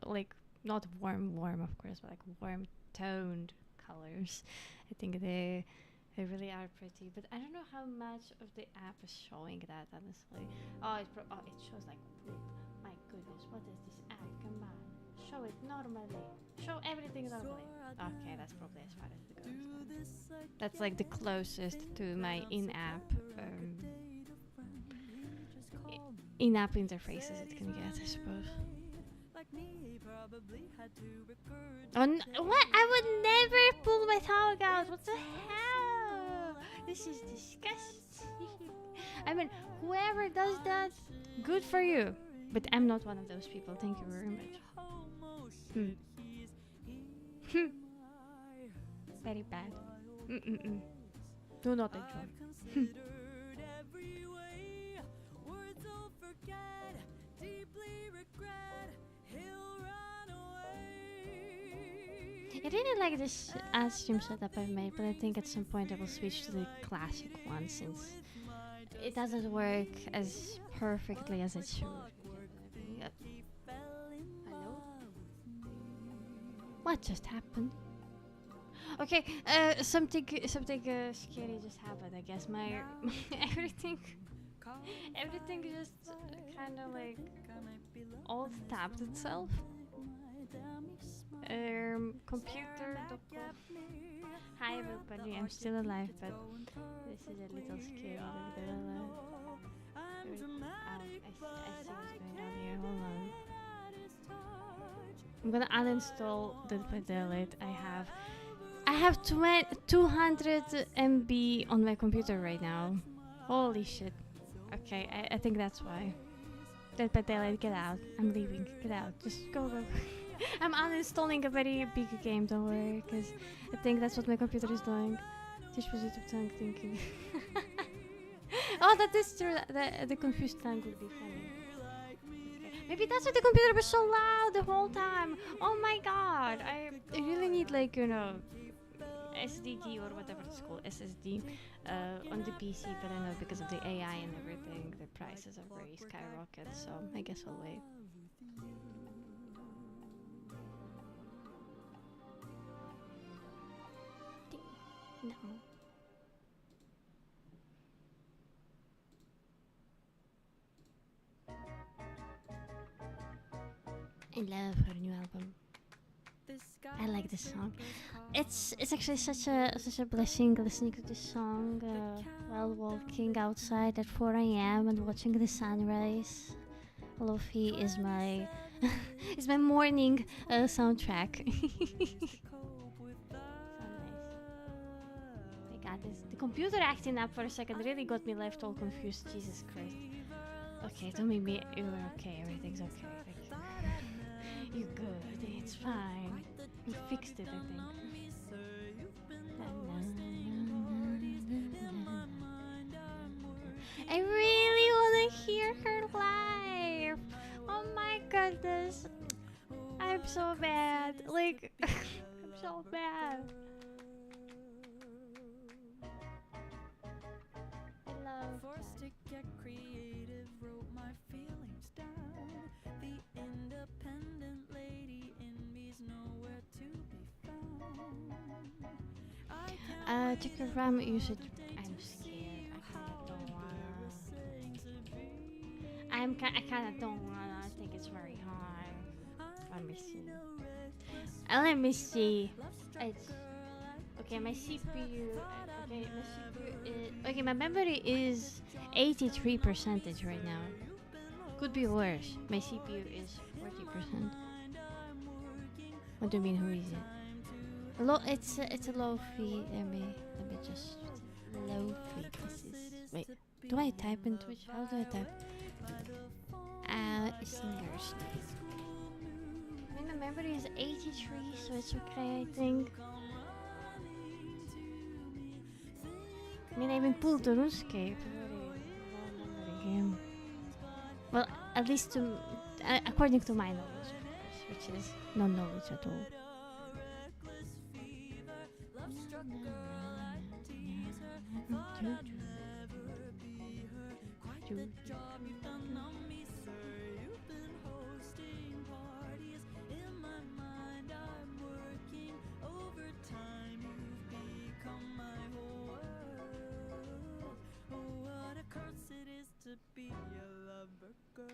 like not warm of course, but like warm toned colors. I think they really are pretty, but I don't know how much of the app is showing that honestly. It shows like poop. My goodness, what is this app? Come on, show it normally. Show everything normally. Okay, that's probably as far as it goes. That's like the closest to my in-app in-app interfaces it can get, I suppose. What? I would never pull my tongue out. What the hell? This is disgusting. I mean, whoever does that, good for you. But I'm not one of those people. Thank you very much. Very bad. Do not enjoy. I really like this stream setup I've made, but I think at some point I will switch to the classic one since it doesn't work as perfectly as it should. Hello? What just happened? Okay, something scary just happened. I guess my everything just kind of like all tapped itself. Computer. Hi everybody, I'm still alive, but this is a little scary. I see what's going on here. Hold on. I'm gonna uninstall the delete. I have 200 MB on my computer right now. Holy shit. Okay, I think that's why. Delete, get out. I'm leaving. Get out. Just go. I'm uninstalling a very big game, don't worry, because I think that's what my computer is doing. Teach positive tongue thinking. Oh, that is true. The confused tongue would be funny. Okay. Maybe that's why the computer was so loud the whole time. Oh my god. I really need like, SDD or whatever it's called, SSD, on the PC, but I know because of the AI and everything, the prices are very skyrocketed, so I guess I'll wait. No. I love her new album. I like this song. It's actually such a blessing listening to this song while walking outside at 4 a.m. and watching the sunrise. Lofi is my is my morning soundtrack. The computer acting up for a second really got me left all confused. Jesus Christ. Okay, Tomimi, you're okay. Everything's okay. You're good. It's fine. You fixed it, I think. I really want to hear her live. Oh my goodness. I'm so bad. Like, I'm so bad. Forced to get creative, wrote my feelings down. The independent lady in me's nowhere to be found. Check your RAM usage. I'm scared. I kind of don't wanna. I think it's very high. Let me see. Let me see. It's okay. My CPU. Okay, my memory is 83% right now. Could be worse. My CPU is 40%. What do you mean? Who is it? It's a low fee. Let me just. low frequencies. Wait, do I type in Twitch? How do I type? Singer's name. I mean, the memory is 83, so it's okay, I think. I mean, I even pulled the RuneScape. Game. Well, at least according to my knowledge, of course, which is no knowledge at all. To be a lover girl.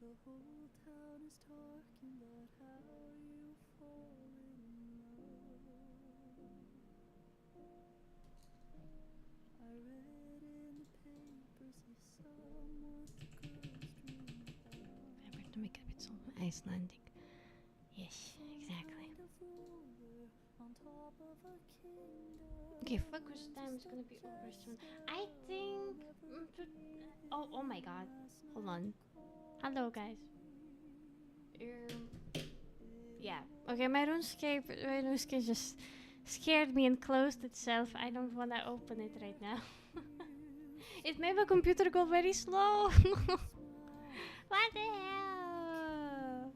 The whole town is talking about how you fall in love. I read in the papers you someone Remember to make it a bit so Icelandic. Yes, exactly. Okay, focus time is gonna be over soon. I think. Oh my god. Hold on. Hello, guys. Yeah. Okay, my RuneScape just scared me and closed itself. I don't want to open it right now. It made my computer go very slow. What the hell?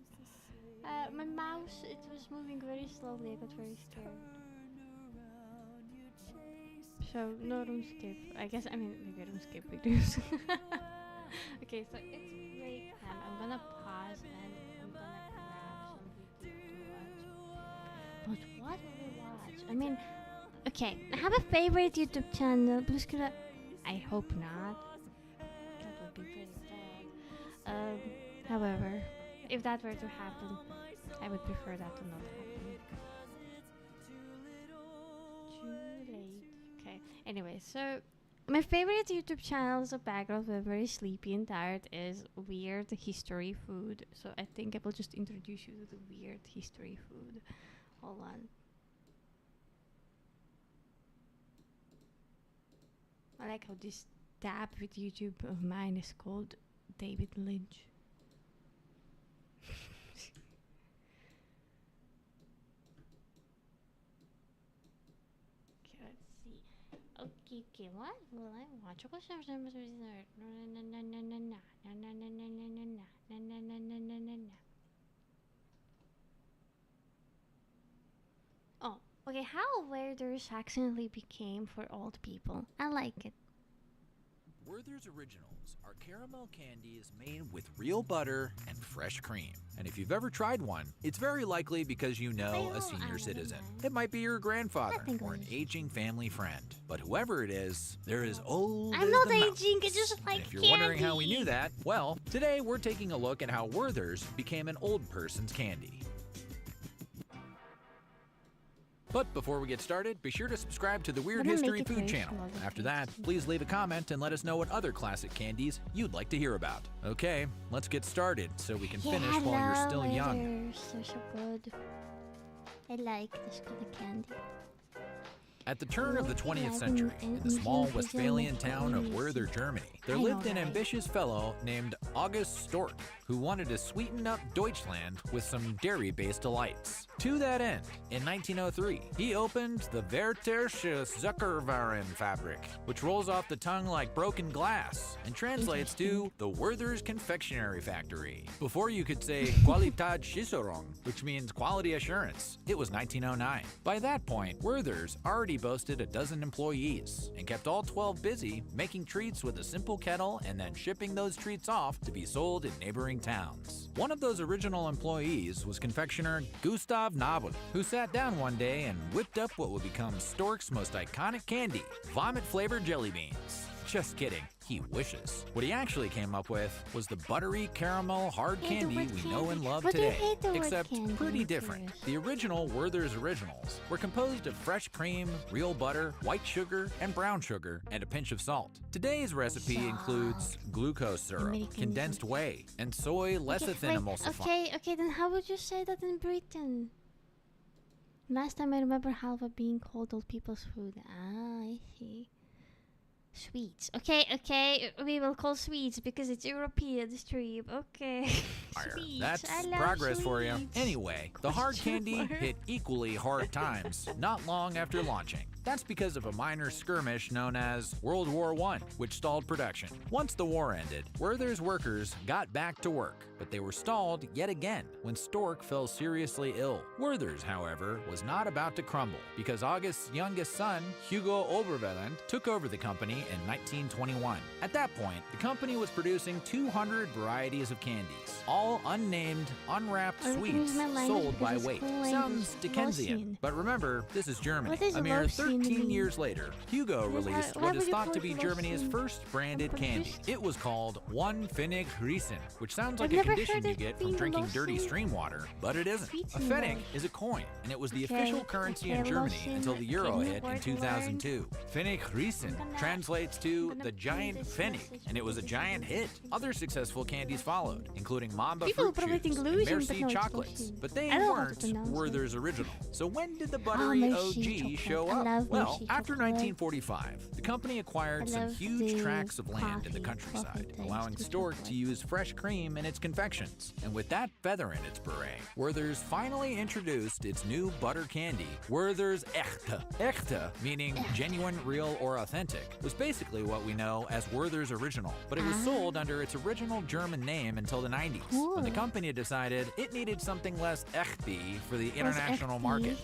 My mouse, it was moving very slowly. I got very scared. So, no RuneScape. I guess, maybe RuneScape videos. Okay, so it's break time. I'm gonna pause and I'm gonna grab some video to watch. But what will we watch? I mean, okay, I have a favorite YouTube channel, Blue Screen. I hope not. That would be pretty bad. However, if that were to happen, I would prefer that to not happen. Too late. Okay. Anyway, so my favorite YouTube channel as a background when I'm very sleepy and tired is Weird History Food. So I think I will just introduce you to the Weird History Food. Hold on. I like how this tab with YouTube of mine is called David Lynch. Okay, let's see. Okay, what will I watch? Oh, okay, how Werther's accidentally became for old people. I like it. Werther's Originals are caramel candies made with real butter and fresh cream. And if you've ever tried one, it's very likely because you know a senior citizen. It might be your grandfather or an aging family friend. But whoever it is, they're as old I'm as not the aging, mountains. it's just like And if you're candy. wondering how we knew that, well, today we're taking a look at how Werther's became an old person's candy. But before we get started, be sure to subscribe to the Weird Gonna make History it Food very channel. small, After okay. that, please leave a comment and let us know what other classic candies you'd like to hear about. Okay, let's get started so we can finish while you're still young. Werther's, they're so good. I like this kind of candy. At the turn of the 20th century, in the small Westphalian town of Werther, Germany, there lived an ambitious fellow named August Stork, who wanted to sweeten up Deutschland with some dairy-based delights. To that end, in 1903, he opened the Werthersche Zuckerwaren Fabrik, which rolls off the tongue like broken glass and translates to the Werther's Confectionery Factory. Before you could say Qualitätssicherung, which means quality assurance, it was 1909. By that point, Werther's already boasted a dozen employees and kept all 12 busy making treats with a simple kettle and then shipping those treats off to be sold in neighboring towns. One of those original employees was confectioner Gustav Nabel, who sat down one day and whipped up what would become Stork's most iconic candy, vomit-flavored jelly beans. Just kidding. He wishes. What he actually came up with was the buttery caramel hard Hate the candy word we know and candy. love Why do you today. hate the word Except candy? pretty I'm different. curious. The original Werther's Originals were composed of fresh cream, real butter, white sugar, and brown sugar, and a pinch of salt. Today's recipe includes glucose syrup, American condensed whey, and soy lecithin wait, emulsifier. okay, then how would you say that in Britain? Last time I remember halva being called old people's food. Ah, I see. Sweets. Okay, we will call sweets because it's European stream. Okay. Sweets. That's I love progress for you. sweets. Anyway, the hard Question candy mark. hit equally hard times not long after launching. That's because of a minor skirmish known as World War I, which stalled production. Once the war ended, Werther's workers got back to work, but they were stalled yet again when Stork fell seriously ill. Werther's, however, was not about to crumble because August's youngest son, Hugo Oberwelland, took over the company in 1921. At that point, the company was producing 200 varieties of candies, all unnamed, unwrapped Or we can sweets use my language sold by because it's weight. cool language. Sounds Dickensian, Lotion. but remember, this is Germany. What is A mere lotion 13 mean? years later, Hugo Why- released why what would is you thought call to it be Germany's lotion? first branded candy. Unproduced? It was called One Pfennig Riesen, which sounds I've like a never condition heard you it get from being drinking dirty lotion. stream water, but it isn't. Sweets A in Pfennig there. is a coin, and it was the Okay, official currency in okay, Germany lotion. until the euro Give me hit in word 2002. Pfennig Riesen gonna- translates to I'm gonna the giant pin this Pfennig, message and it was a because giant it's hit. Other successful candies followed, including Mamba People fruit probably chews think and Lucian, but Merci no, it's chocolates, Lucian. but they I don't know how to weren't pronounce it. Werther's original. So when did the buttery Merci OG chocolate. show I up? love Well, Merci after chocolate. 1945, the company acquired I some love huge the tracts of land in the coffee countryside, taste allowing with Stork chocolate. to use fresh cream in its confections. And with that feather in its beret, Werther's finally introduced its new butter candy, Werther's Echte. Echte, meaning genuine, real, or authentic, was basically what we know as Werther's Original, but it was sold under its original German name until the 90s, when the Cool. company decided it needed something less echte for the international market.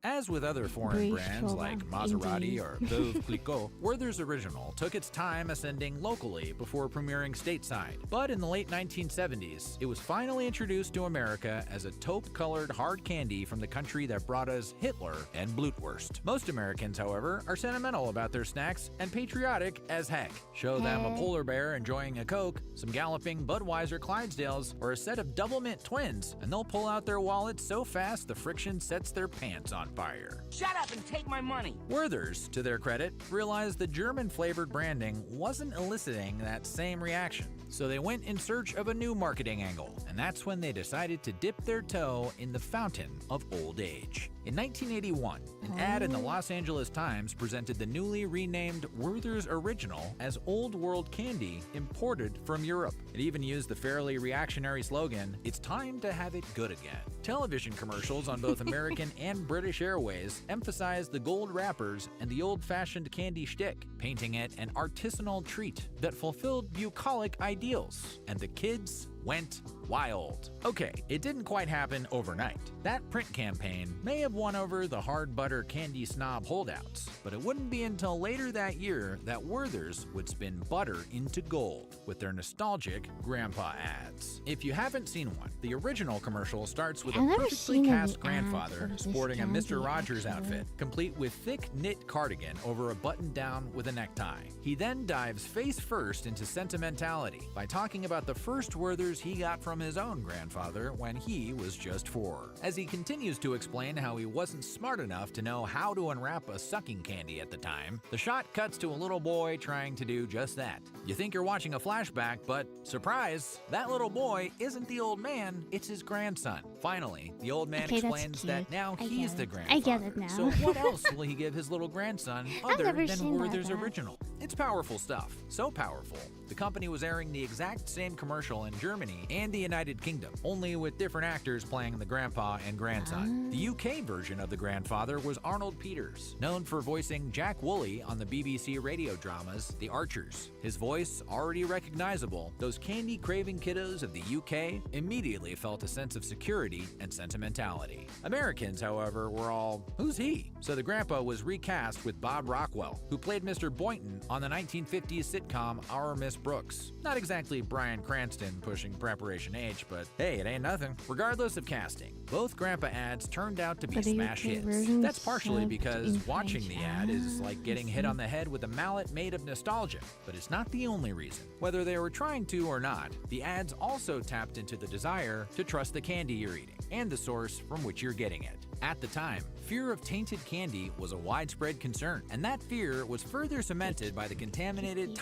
As with other foreign British brands Showa, like Maserati indeed. or Veuve Clicquot, Werther's Original took its time ascending locally before premiering stateside. But in the late 1970s, it was finally introduced to America as a taupe-colored hard candy from the country that brought us Hitler and Blutwurst. Most Americans, however, are sentimental about their snacks and patriotic as heck. Show them a Hey. polar bear enjoying a Coke, some galloping Budweiser Clydesdales, or a set of Double Mint twins, and they'll pull out their wallets so fast the friction sets their pants on fire. Shut up and take my money. Werther's, to their credit, realized the German-flavored branding wasn't eliciting that same reaction. So they went in search of a new marketing angle, and that's when they decided to dip their toe in the fountain of old age. In 1981, an ad in the Los Angeles Times presented the newly renamed Werther's Original as Old World candy imported from Europe. It even used the fairly reactionary slogan, "It's time to have it good again." Television commercials on both American and British Airways emphasized the gold wrappers and the old-fashioned candy shtick, painting it an artisanal treat that fulfilled bucolic ideals, and the kids went wild. Okay, it didn't quite happen overnight. That print campaign may have won over the hard butter candy snob holdouts, but it wouldn't be until later that year that Werther's would spin butter into gold with their nostalgic grandpa ads. If you haven't seen one, the original commercial starts with I've a never perfectly seen any cast ads grandfather of this sporting a candy, Mr. Rogers actually. outfit, complete with thick knit cardigan over a button down with a necktie. He then dives face first into sentimentality by talking about the first Werther's he got from his own grandfather when he was just 4. As he continues to explain how he wasn't smart enough to know how to unwrap a sucking candy at the time, the shot cuts to a little boy trying to do just that. You think you're watching a flashback, but surprise, that little boy isn't the old man, it's his grandson. Finally, the old man Okay, that's explains that cute. now I he's get the it. grandfather. I get it now. So what else will he give his little grandson other never than seen that Werther's ad. Original? It's powerful stuff. So powerful, the company was airing the exact same commercial in Germany and the United Kingdom, only with different actors playing the grandpa and grandson. The UK version of the grandfather was Arnold Peters, known for voicing Jack Woolley on the BBC radio dramas The Archers. His voice, already recognizable, those candy-craving kiddos of the UK immediately felt a sense of security and sentimentality. Americans, however, were all, "Who's he?" So the grandpa was recast with Bob Rockwell, who played Mr. Boynton on the 1950s sitcom Our Miss Brooks. Not exactly Bryan Cranston pushing Preparation H, but hey, it ain't nothing. Regardless of casting, Both Grandpa ads turned out to be But the smash UK hits. version That's partially subbed because in watching French. the ad is like getting hit on the head with a mallet made of nostalgia. But it's not the only reason. Whether they were trying to or not, the ads also tapped into the desire to trust the candy you're eating and the source from which you're getting it. At the time, fear of tainted candy was a widespread concern, and that fear was further cemented by the contaminated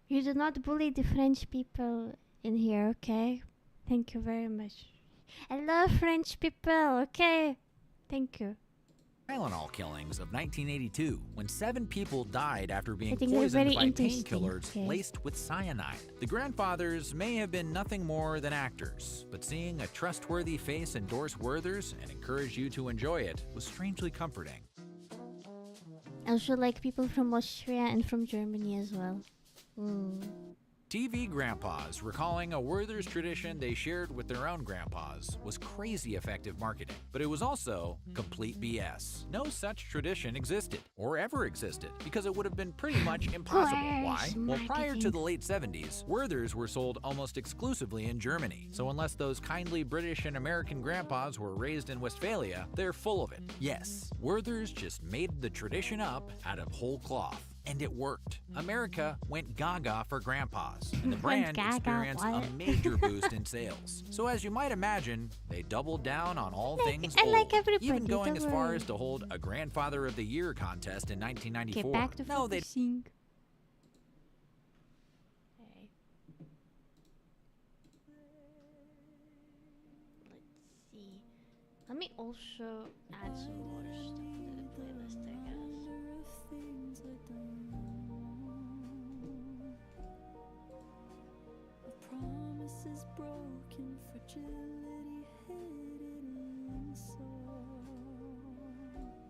You do not bully the French people in here, okay? Thank you very much. I love French people, okay? Thank you. Tylenol killings of 1982, when 7 people died after being think they're poisoned very by interesting, painkillers okay. laced with cyanide. The grandfathers may have been nothing more than actors, but seeing a trustworthy face endorse Werther's and encourage you to enjoy it was strangely comforting. Also like people from Austria and from Germany as well. TV grandpas recalling a Werther's tradition they shared with their own grandpas was crazy effective marketing, but it was also complete BS. No such tradition existed, or ever existed, because it would have been pretty much impossible. Why? Well, prior to the late 70s, Werther's were sold almost exclusively in Germany, so unless those kindly British and American grandpas were raised in Westphalia, they're full of it. Yes, Werther's just made the tradition up out of whole cloth. And it worked. America went gaga for grandpas, and the brand gaga, experienced what? a major boost in sales. So as you might imagine, they doubled down on all things I old, like everybody, even going don't as far worry. as to hold a Grandfather of the Year contest in 1994. Okay, back to No, they focusing. Okay. Let's see. Let me also add some more stuff to the playlist, I guess. Things I don't know. A promise is broken, fragility hidden in soul.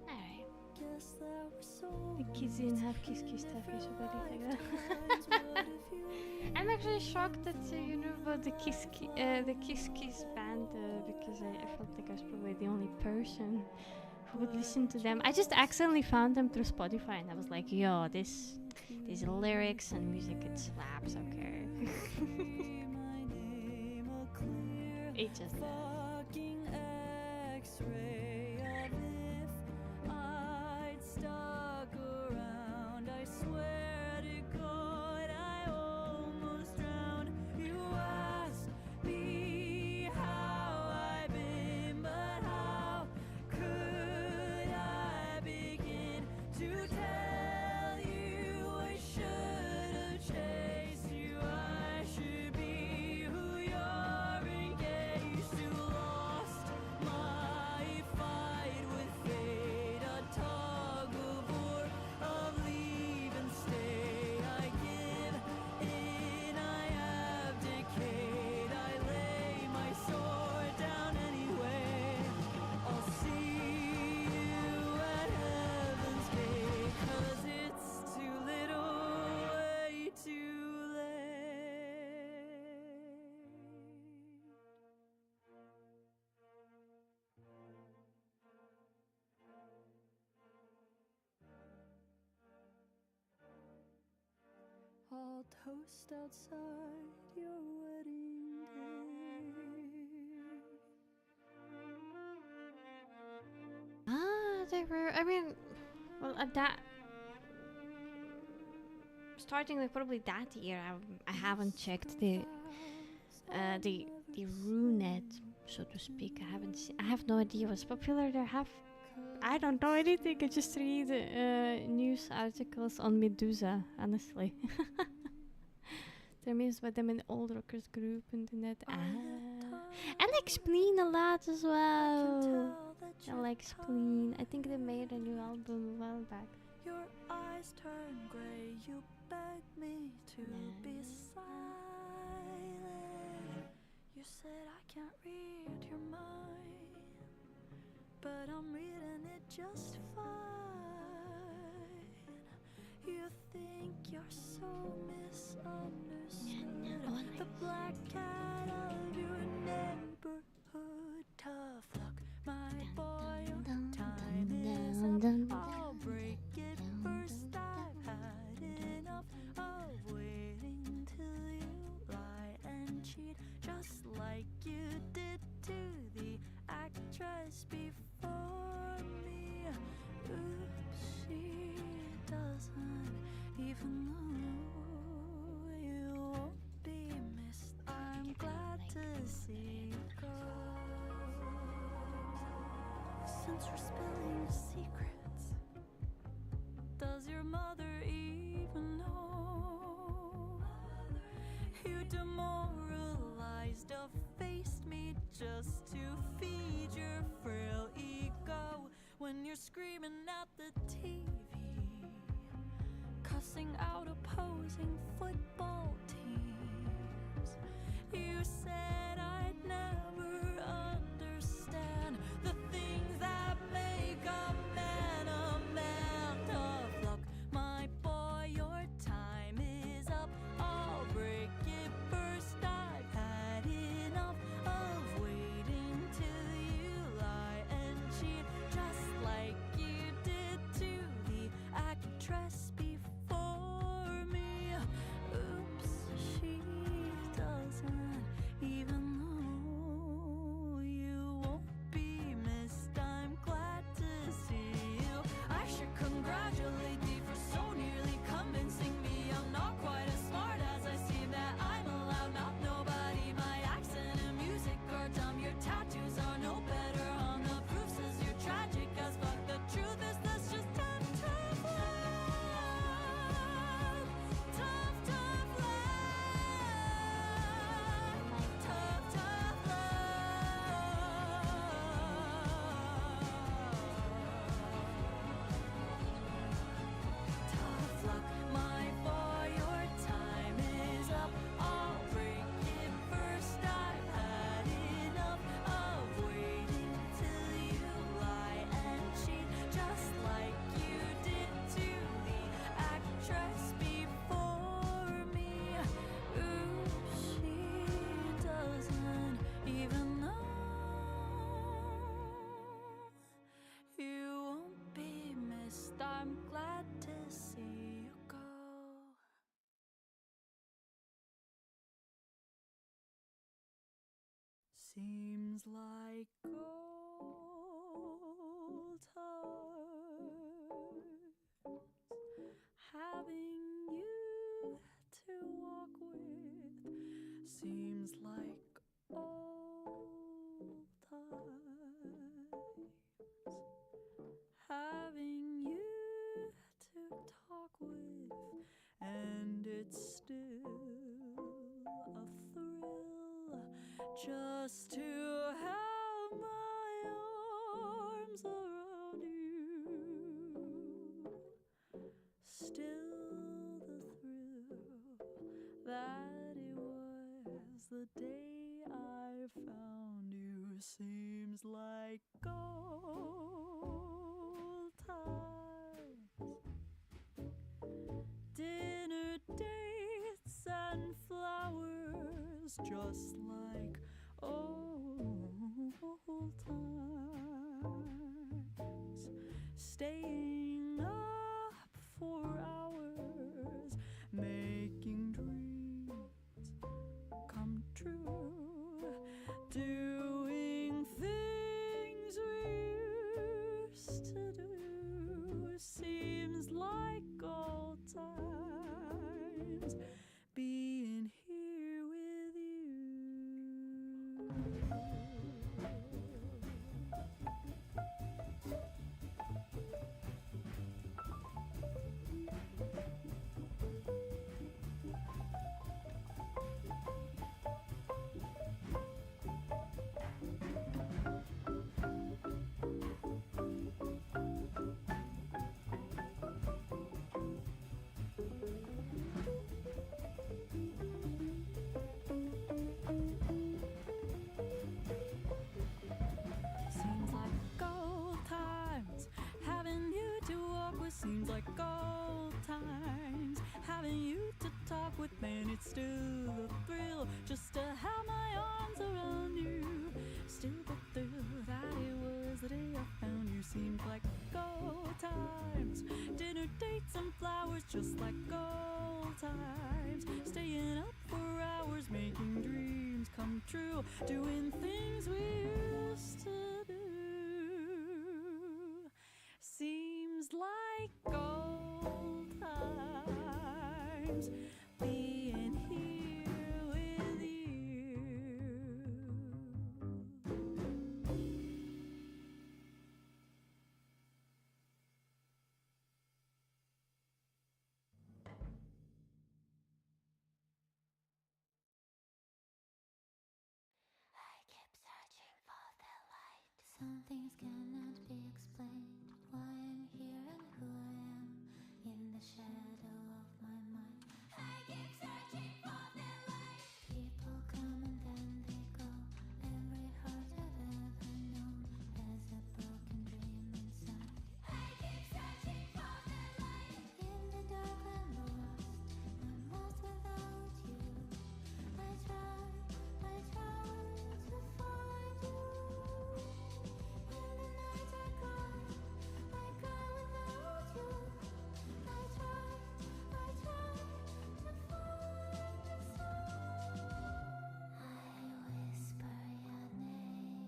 Alright. Guess that we're so The kizzy and half kiss kiss stuff is different about it like lifetimes. that. What if you I'm actually shocked that you know about the Kiss Kiss band because I felt like I was probably the only person who would listen to them. I just accidentally found them through Spotify and I was like, yo, these lyrics and music, it slaps, okay. It just fucking X-ray of if I'd stuck around. I swear to God, I almost drowned. You asked me how I've been, but how could I begin to tell you I should have chased you? I should be who you're in case you lost my fight with fate. A tug of war of leave and stay. I give in, I abdicate. I lay my sword down anyway. I'll see you at heaven's gate, 'cause it's too little, way too late. I'll toast outside your wedding day. they were. I mean, well, at that starting like probably that year, I haven't checked the Runet, so to speak. I have no idea what's popular there. I don't know anything. I just read news articles on Medusa, honestly. They're mixed by them in the old rockers group and the net. I like Spleen a lot as well. I like Spleen. I think they made a new album a while back. Your eyes turn gray. You beg me to Nah. be silent. You said I can't read your mind, but I'm reading it just fine. You think you're so misunderstood. Yeah, no, The black cat of your neighborhood. Tough luck, my boy. Your time is up. I'll break it first. I've had enough of waiting till you lie and cheat, just like you did to the actor Even though you won't be missed, I'm glad to see you go. Since we're spilling secrets, does your mother even know? You demoralized, effaced me just to feed your frail ego. When you're screaming at the TV, cussing out opposing football teams, you said I'd never understand the things that make a man a man. Tough luck, my boy, your time is up. I'll break it first. I've had enough of waiting till you lie and cheat, just like you did to the actress before me. Oops, she doesn't even know you won't be missed. I'm glad to see you. I should congratulate thee for so nearly convincing me I'm not quite as smart as I seem, that I'm a loudmouth nobody. My accent and music are dumb. Your tattoos are no better on the proof says you're tragic as fuck. The truth is that's just tough, tough love. Tough, tough love. Tough, tough love. Tough luck, my boy, your time is up. I'll break it first. I've had enough of waiting till you lie and cheat, just like you did to the actress before me. Oops, she doesn't even know you won't be missed. I'm glad to see you go. Seems like gold hearts having you to walk with. Seems like old times having you to talk with, and it's still a thrill just to have my arms around you. Still the thrill that it was the day I found you. Seems like gold times, dinner dates and flowers, just like old times. Staying up for hours, making dreams come true, doing things we used to do. Seems like old times, being here with you. Seems like gold times, having you to walk with. Seems like gold times, having you to talk with. Man, it's still a thrill just to have my arms around you. Still the thrill that it was the day I found you. Seems like gold times, dinner dates and flowers, just like gold times. Staying up for hours, making dreams come true, doing things we used to do. Seems like gold times. Some things cannot be explained. Why I'm here and who I am in the shadow of my mind. I keep searching for the light. People come and then they go. Every heart I've ever known has a broken dream inside. I keep searching for the light. In the dark I'm lost without you. I try to find you. In the night I cry without you. I try to find the sun. I whisper your name.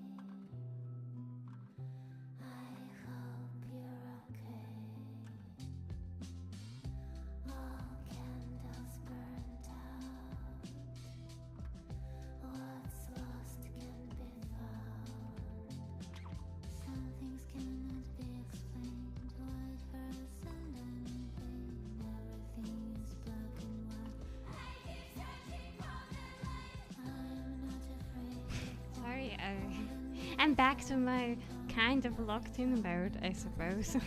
I hope you're okay. All candles burnt out. What's lost can be found. Some things cannot be explained. White person and anything. Everything is black and white. I keep searching for the light. I'm not afraid. Sorry, I'm back to my kind of locked in mode, I suppose.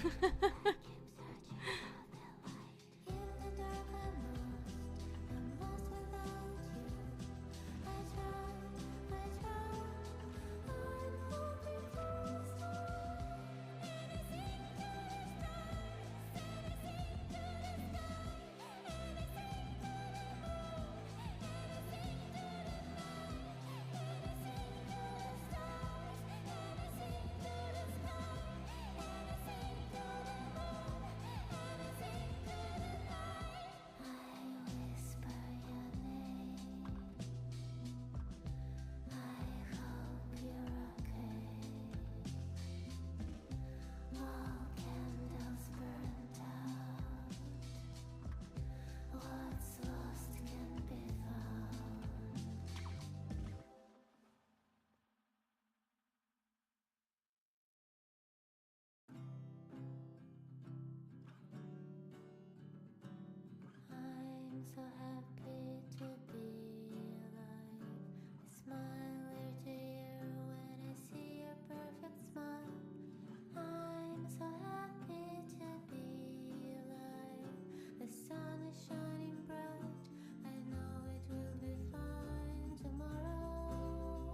I'm so happy to be alive. I smile ear to ear when I see your perfect smile. I'm so happy to be alive. The sun is shining bright. I know it will be fine tomorrow.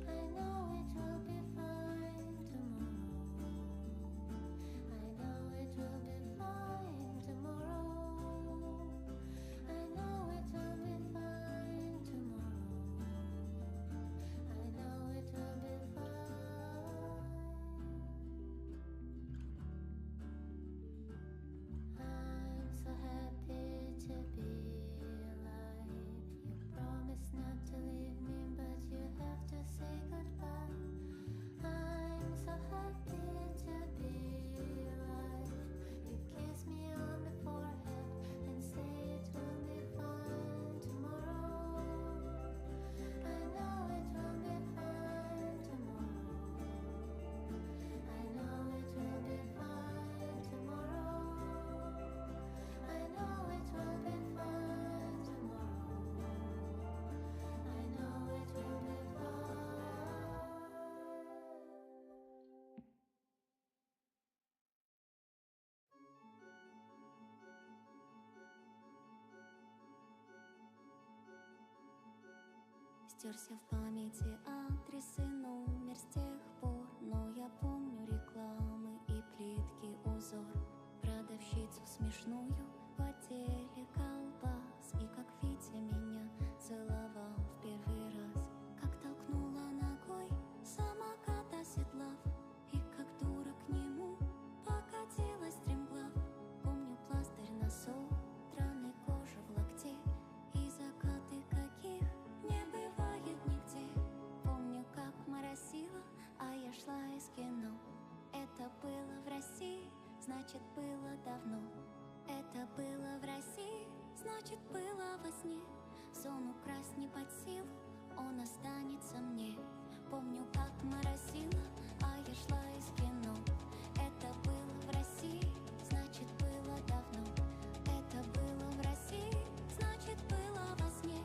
I know it will be fine tomorrow. I know it will be fine tomorrow. I know it will be fine tomorrow. I know it will be fine. I'm so happy to be alive. You promised not to leave me, but you have to say goodbye. I'm so happy to be alive. You kiss me on the forehead and say it will be fine tomorrow. I know it will be fine tomorrow. I know it will be fine tomorrow. I know it will be fine tomorrow. I know it will be fine. Стерся в памяти адрес и номер с тех пор, но я помню рекламы и плитки узор, продавщицу смешную в отделе колбас, и как Витя меня целовал в первый раз, как толкнула ногой самокат оседлав, и как дура к нему покатилась стремглав. Помню пластырь на содранной коже в локте и закаты, каких не бывает нигде. Помню, как моросило, а я шла из кино. Это было в России, значит, было давно. Это было в России, значит, было во сне. Сон украсть не под силу, он останется мне. Помню, как моросило, а я шла из кино. Это было в России, значит, было давно. Это было в России, значит, было во сне.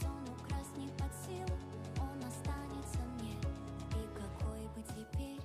Сон украсть не под силу, он останется мне. И какой бы теперь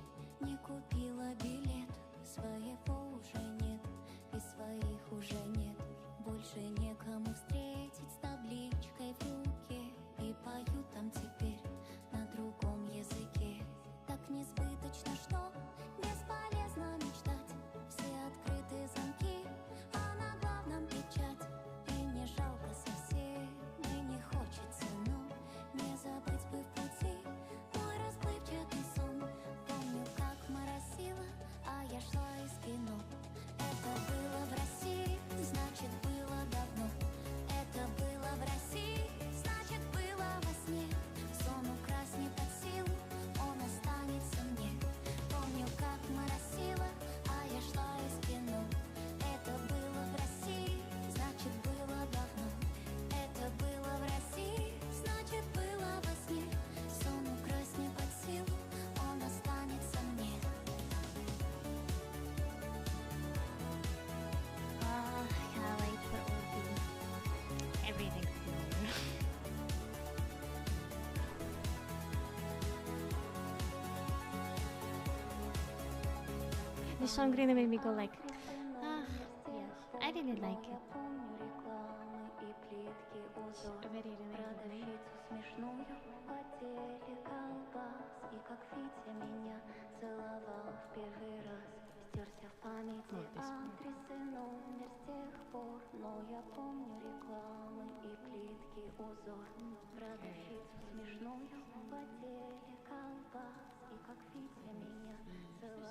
This song really made me go like, ah, yes, I really like it. It's very related to me.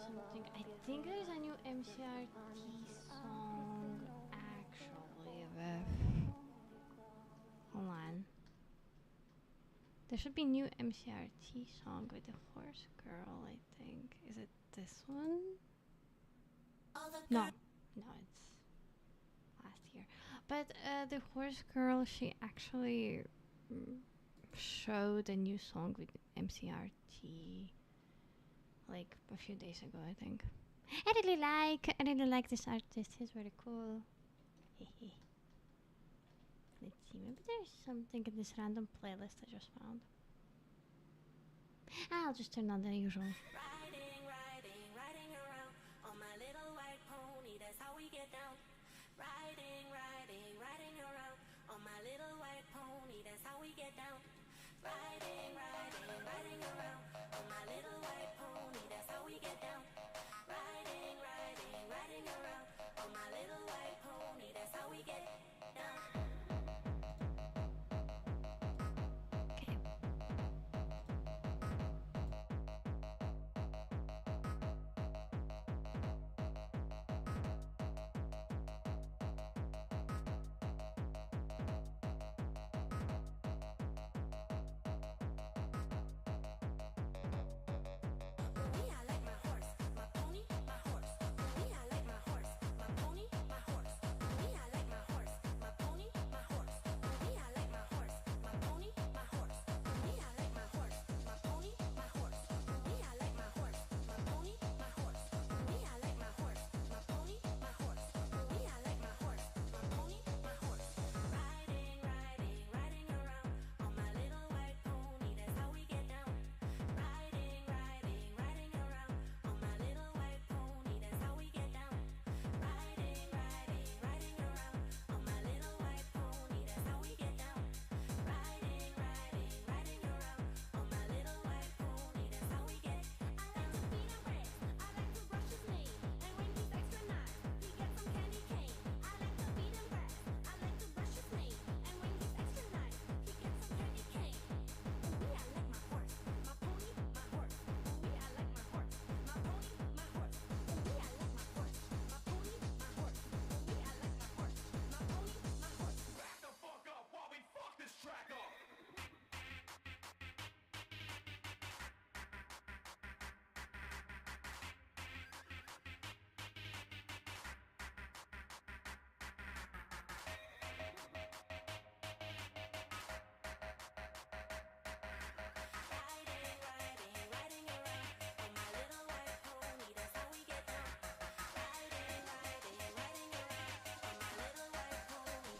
Something. I think there's a new MCRT song actually with. Hold on. There should be new MCRT song with the horse girl, I think. Is it this one? No. No, it's last year. But the horse girl, she actually showed a new song with MCRT like a few days ago, I think. I really like this artist. He's very cool. Let's see, maybe there's something in this random playlist I just found. I'll just turn on the usual. Riding around on my little white pony, that's how we get down. Riding around on my little white pony, that's how we get down. Riding around on my little white pony, that's how we get down. Riding around on my little white pony, that's how we get down. Okay.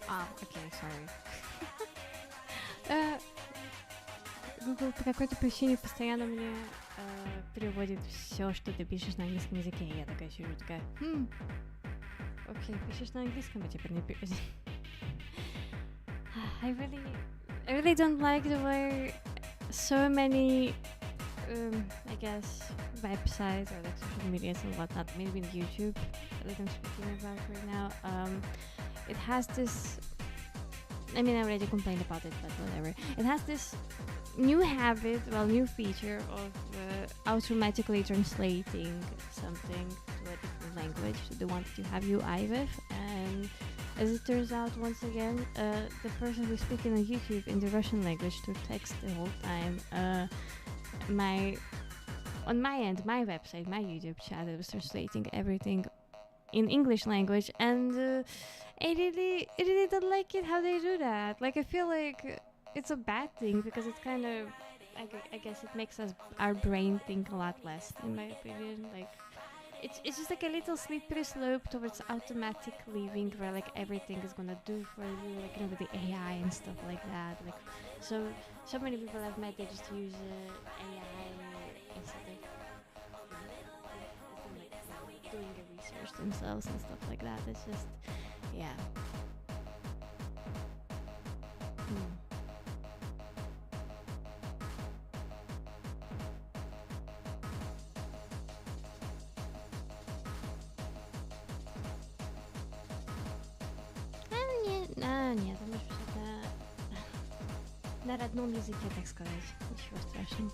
А, окей, sorry. Google по какой-то причине постоянно мне переводит все, что ты пишешь на английском языке. И я такая сижу, такая, окей, пишешь на английском, а теперь не пишешь. I really don't like the way so many, I guess, websites or like social medias and whatnot, maybe YouTube that I'm speaking about right now. It has this, I mean, I already complained about it, but whatever. It has this new habit, new feature of automatically translating something to a different language, to the one that you have UI with. And as it turns out, once again, the person who's speaking on YouTube in the Russian language to text the whole time, on my end, my website, my YouTube channel was translating everything in English language, and I really don't like it how they do that. Like, I feel like it's a bad thing because it's kind of, I guess it makes our brain think a lot less, in my opinion. Like, it's just like a little slippery slope towards automatic leaving, where like everything is gonna do for you, like, you know, with the AI and stuff like that. Like, so many people I've met, they just use AI instead of doing themselves and stuff like that. It's just, yeah. Нет, ты можешь на родном языке, так сказать. Ничего страшного.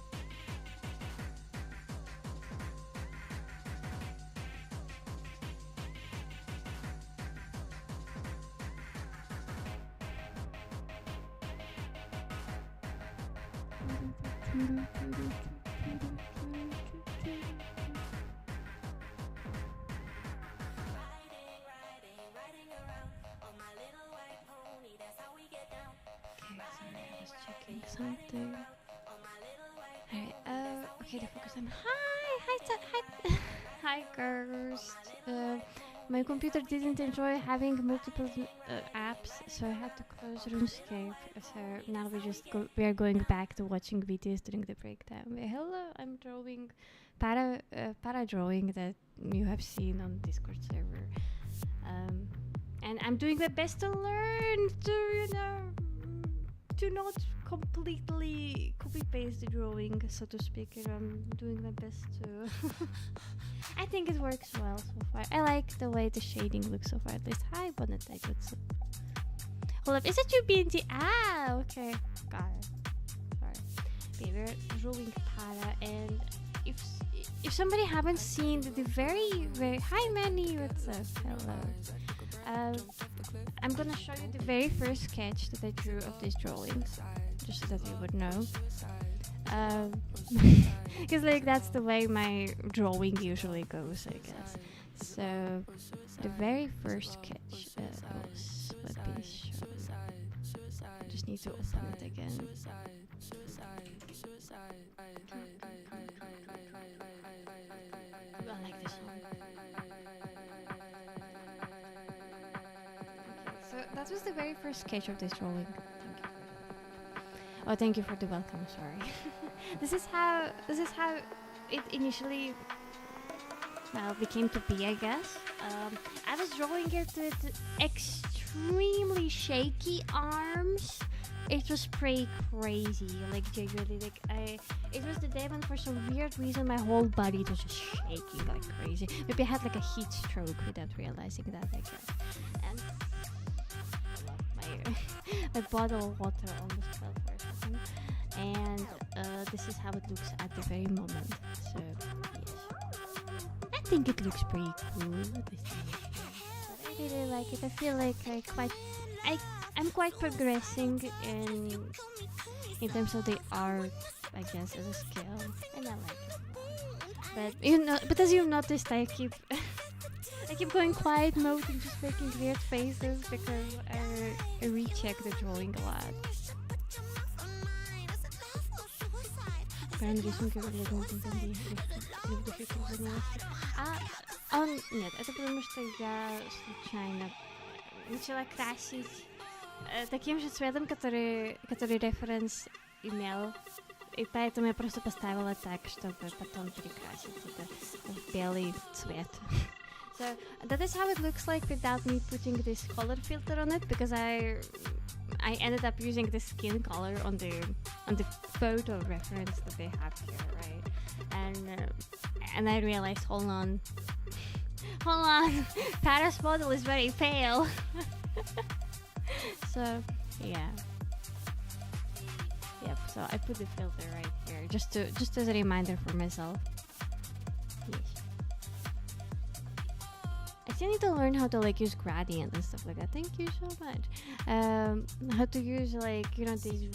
Something. Alright, okay, the focus time. Hi, girls. My computer didn't enjoy having multiple apps, so I had to close RuneScape. So now we are going back to watching videos during the break time. Hello, I'm drawing para drawing that you have seen on Discord server. And I'm doing my best to learn to not completely copy-paste the drawing, so to speak. I'm doing my best to... I think it works well so far. I like the way the shading looks so far, at least. Hi, Bonnetai, what's up? Hold up, is it you, BNT? Ah, okay. Got it. Sorry. Okay, we're drawing para, and if somebody haven't seen the very... Hi, Manny, what's up? Hello. I'm gonna show you the very first sketch that I drew of these drawings, just so that you would know. Because like that's the way my drawing usually goes, I guess. So the very first sketch was, let me show you. I just need to open it again. I like this one. So that was the very first sketch of this drawing. Thank you for the welcome. Sorry. This is how it initially became to be, I guess. I was drawing it with extremely shaky arms. It was pretty crazy, like genuinely. It was the day when, for some weird reason, my whole body was just shaking like crazy. Maybe I had like a heat stroke without realizing that, I guess. And my bottle of water almost fell for a second. And this is how it looks at the very moment. So yes, I think it looks pretty cool. I really like it. I feel like I'm quite progressing in terms of the art, I guess, as a skill, and I like it. But as you've noticed, I keep going quiet mode and just making weird faces because I recheck the drawing a lot. Нет, это потому что я случайно начала красить таким же цветом, который референс имел, и поэтому я просто поставила так, чтобы потом перекрасить это в белый цвет. So that is how it looks like without me putting this color filter on it, because I ended up using the skin color on the photo reference that they have here, right? And I realized, hold on, Paris model is very pale. So yeah, yep. So I put the filter right here, just as a reminder for myself. Yes. I still need to learn how to like use gradient and stuff like that. Thank you so much. How to use these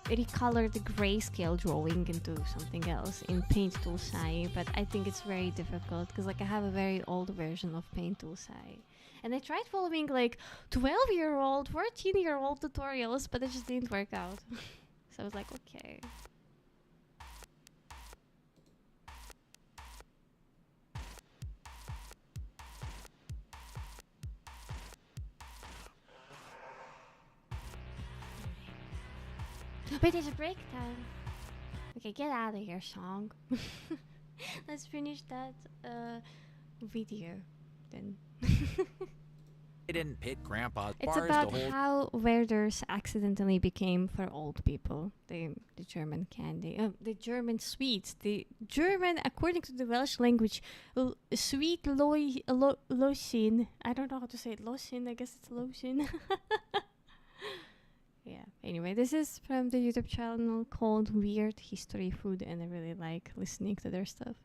recolor the grayscale drawing into something else in Paint Tool Sai, but I think it's very difficult because I have a very old version of Paint Tool Sai. And I tried following 12-year-old, 14-year-old tutorials, but it just didn't work out. So I was like, okay. Wait, there's a break time. Okay, get out of here, song. Let's finish that video then. They didn't pit grandpa's It's bars about to hold how Werders accidentally became for old people. The German candy, the German sweets, the German, according to the Welsh language, sweet losin. I don't know how to say it. Losin. I guess it's losin. Yeah. Anyway, this is from the YouTube channel called Weird History Food, and I really like listening to their stuff.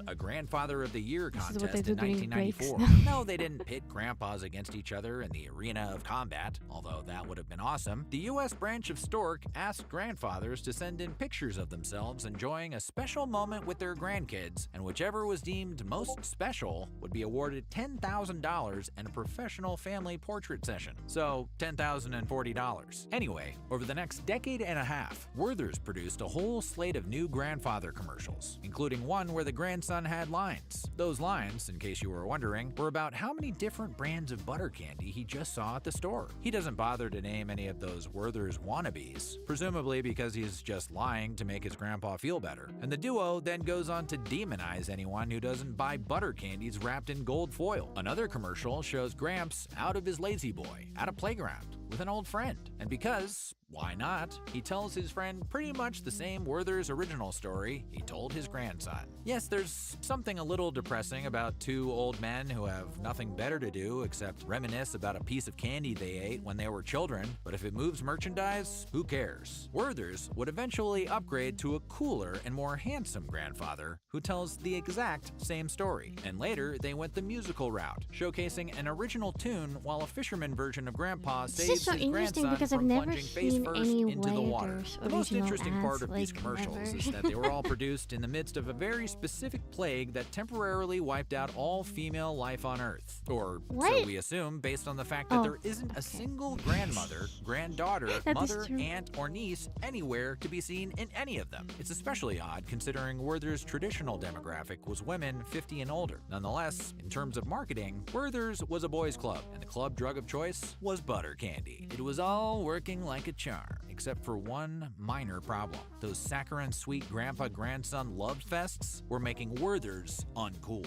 a Grandfather of the Year This is what they contest do in during breaks. 1994. No, they didn't pit grandpas against each other in the arena of combat, although that would have been awesome. The U.S. branch of Stork asked grandfathers to send in pictures of themselves enjoying a special moment with their grandkids, and whichever was deemed most special would be awarded $10,000 and a professional family portrait session. So, $10,040. Anyway, over the next decade and a half, Werther's produced a whole slate of new grandfather commercials, including one where the grandson had lines. Those lines, in case you were wondering, were about how many different brands of butter candy he just saw at the store. He doesn't bother to name any of those Werther's wannabes, presumably because he's just lying to make his grandpa feel better. And the duo then goes on to demonize anyone who doesn't buy butter candies wrapped in gold foil. Another commercial shows Gramps out of his lazy boy at a playground with an old friend. And because, why not, he tells his friend pretty much the same Werther's original story he told his grandson. Yes, there's something a little depressing about two old men who have nothing better to do except reminisce about a piece of candy they ate when they were children, but if it moves merchandise, who cares? Werther's would eventually upgrade to a cooler and more handsome grandfather who tells the exact same story. And later, they went the musical route, showcasing an original tune while a fisherman version of Grandpa saves so his interesting grandson because I've from never plunging face seen first any into the water. Werther's The most original interesting part ads, of these like, commercials ever. is that they were all produced in the midst of a very specific plague that temporarily wiped out all female life on Earth. Or so What? we assume, based on the fact that Oh, there isn't a okay. single grandmother, granddaughter, That is mother, true. aunt, or niece anywhere to be seen in any of them. It's especially odd considering Werther's traditional demographic was women 50 and older. Nonetheless, in terms of marketing, Werther's was a boys' club, and the club drug of choice was butter candy. It was all working like a charm, except for one minor problem. Those saccharine sweet grandpa-grandson love fests were making Werther's uncool.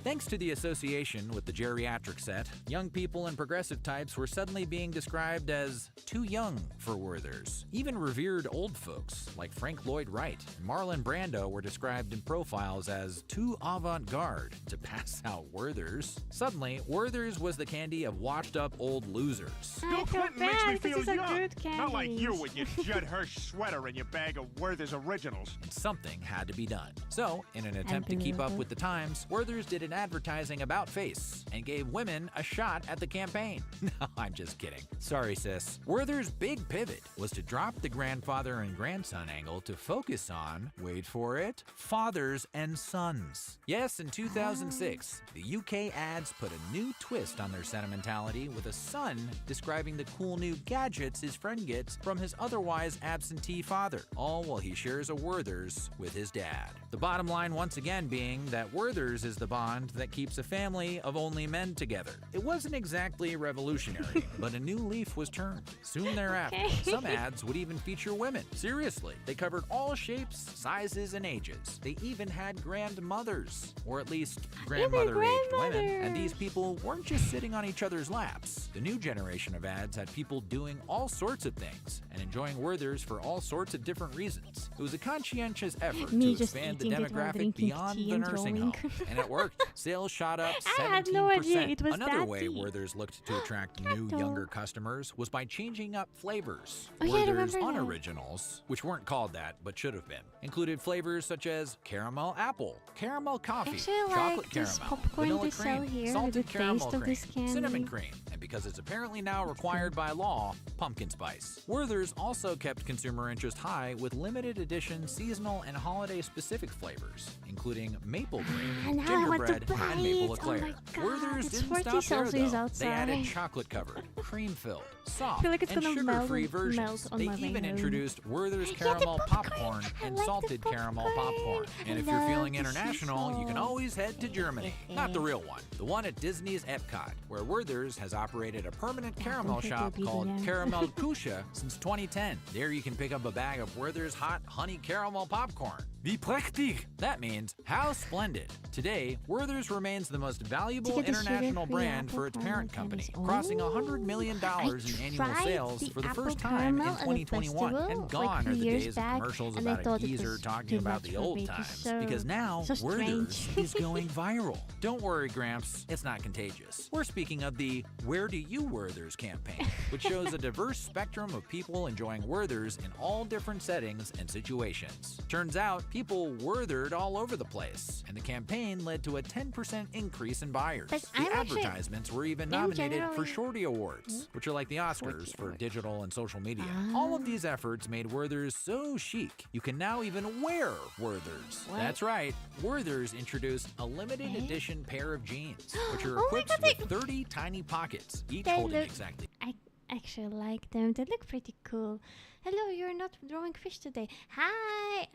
Thanks to the association with the geriatric set, young people and progressive types were suddenly being described as too young for Werther's. Even revered old folks like Frank Lloyd Wright and Marlon Brando were described in profiles as too avant-garde to pass out Werther's. Suddenly, Werther's was the candy of washed-up old losers. I Bill feel Clinton makes me bad feel because it's a young. good candy. Not like you with your Judd Hirsch sweater and your bag of Werther's Originals. And something had to be done. So, in an attempt to keep up with the times, Werther's did an advertising about face and gave women a shot at the campaign. No, I'm just kidding. Sorry, sis. Werther's big pivot was to drop the grandfather and grandson angle to focus on, wait for it, fathers and sons. Yes, in 2006, the UK ads put a new twist on their sentimentality with a son describing the cool new gadgets his friend gets from his otherwise absentee father, all while he shares a Werther's with his dad. The bottom line once again being that Werther's is the bond that keeps a family of only men together. It wasn't exactly revolutionary, but a new leaf was turned. Soon thereafter, Okay. some ads would even feature women. Seriously, they covered all shapes, sizes, and ages. They even had grandmothers, or at least grandmother-aged women. grandmother. And these people weren't just sitting on each other's laps. The new generation of ads had people doing all sorts of things and enjoying Werther's for all sorts of different reasons. It was a conscientious effort Me to just expand the eating it while demographic drinking beyond tea the and nursing rolling. home, and it worked. Sales shot up 17%. I had no idea it was Another that way deep. Werther's looked to attract new, Capital. younger customers was by changing up flavors. Oh, yeah, I Werther's remember that. unoriginals, which weren't called that but should have been, included flavors such as caramel apple, caramel coffee, Actually, I chocolate like this caramel, popcorn vanilla they sell cream, here, salted the caramel taste of cream, this candy. cinnamon cream, and because it's apparently now required by law, pumpkin spice. Werther's also kept consumer interest high with limited edition seasonal and holiday specific flavors, including maple cream, Now I want to gingerbread, and bite. maple Oh eclair. my God, Werther's it's didn't 40 stop there, Celsius though. outside. They added chocolate-covered, cream-filled, soft, feel like it's and gonna sugar-free melt versions. on They my way even home. introduced Werther's Yeah, the caramel popcorn. popcorn I and like the salted caramel popcorn. And I if you're love feeling the international, you can seesaw. always head to Germany. Not the real one, the one at Disney's Epcot, where Werther's has operated a permanent caramel think shop it'll be called the- Caramel Kusha since 2010. There you can pick up a bag of Werther's hot honey caramel popcorn. Wie prächtig! That means, how splendid. Today, Werther's remains the most valuable get the international sugar-free brand apple for its caramel parent company, candies. crossing Oh, $100 million in annual tried sales the for the apple first time in caramel at a 2021. festival, And gone like are the 3 years days back, of commercials and I about a thought it geezer was talking too about much the for old me, times. so- Because now, so Werther's strange. is going viral. Don't worry, Gramps, it's not contagious. We're speaking of the Where Do You Werther's campaign, which shows a diverse spectrum of people enjoying Werther's in all different settings and situations. Turns out, people Werthered all over the place, and the campaign led to a 10% increase in buyers. But The I'm actually- advertisements were even I'm nominated for generally- Shorty Awards, which are like the Oscars 40 for awards. digital and social media. All of these efforts made Werther's so chic, you can now even wear Werther's. What? That's right, Werther's introduced a limited edition pair of jeans, which are Oh my equipped God, with 30 tiny pockets, each They holding look- exactly I actually like them. They look pretty cool. Hello, you're not drawing fish today. Hi,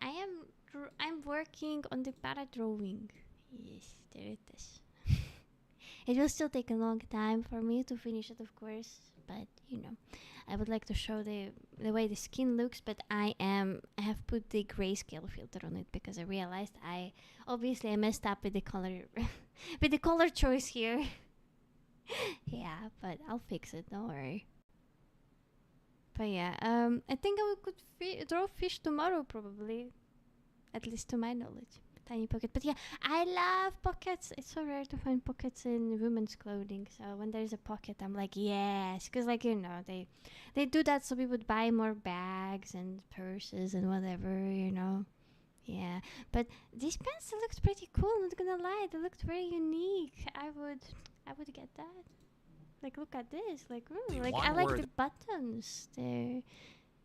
I'm working on the para drawing. Yes, there it is. It will still take a long time for me to finish it, of course, but you know, I would like to show the way the skin looks, but I have put the grayscale filter on it because I realized I messed up with the color with the color choice here. Yeah, but I'll fix it, don't worry. But yeah, I think I could draw fish tomorrow probably, at least to my knowledge. Tiny pocket, but yeah, I love pockets. It's so rare to find pockets in women's clothing. So when there's a pocket, I'm like, yes, because like you know they do that so we would buy more bags and purses and whatever, you know. Yeah, but these pants looked pretty cool. Not gonna lie, they looked very unique. I would get that. Like, look at this. Like, ooh, like I one like word. the buttons. They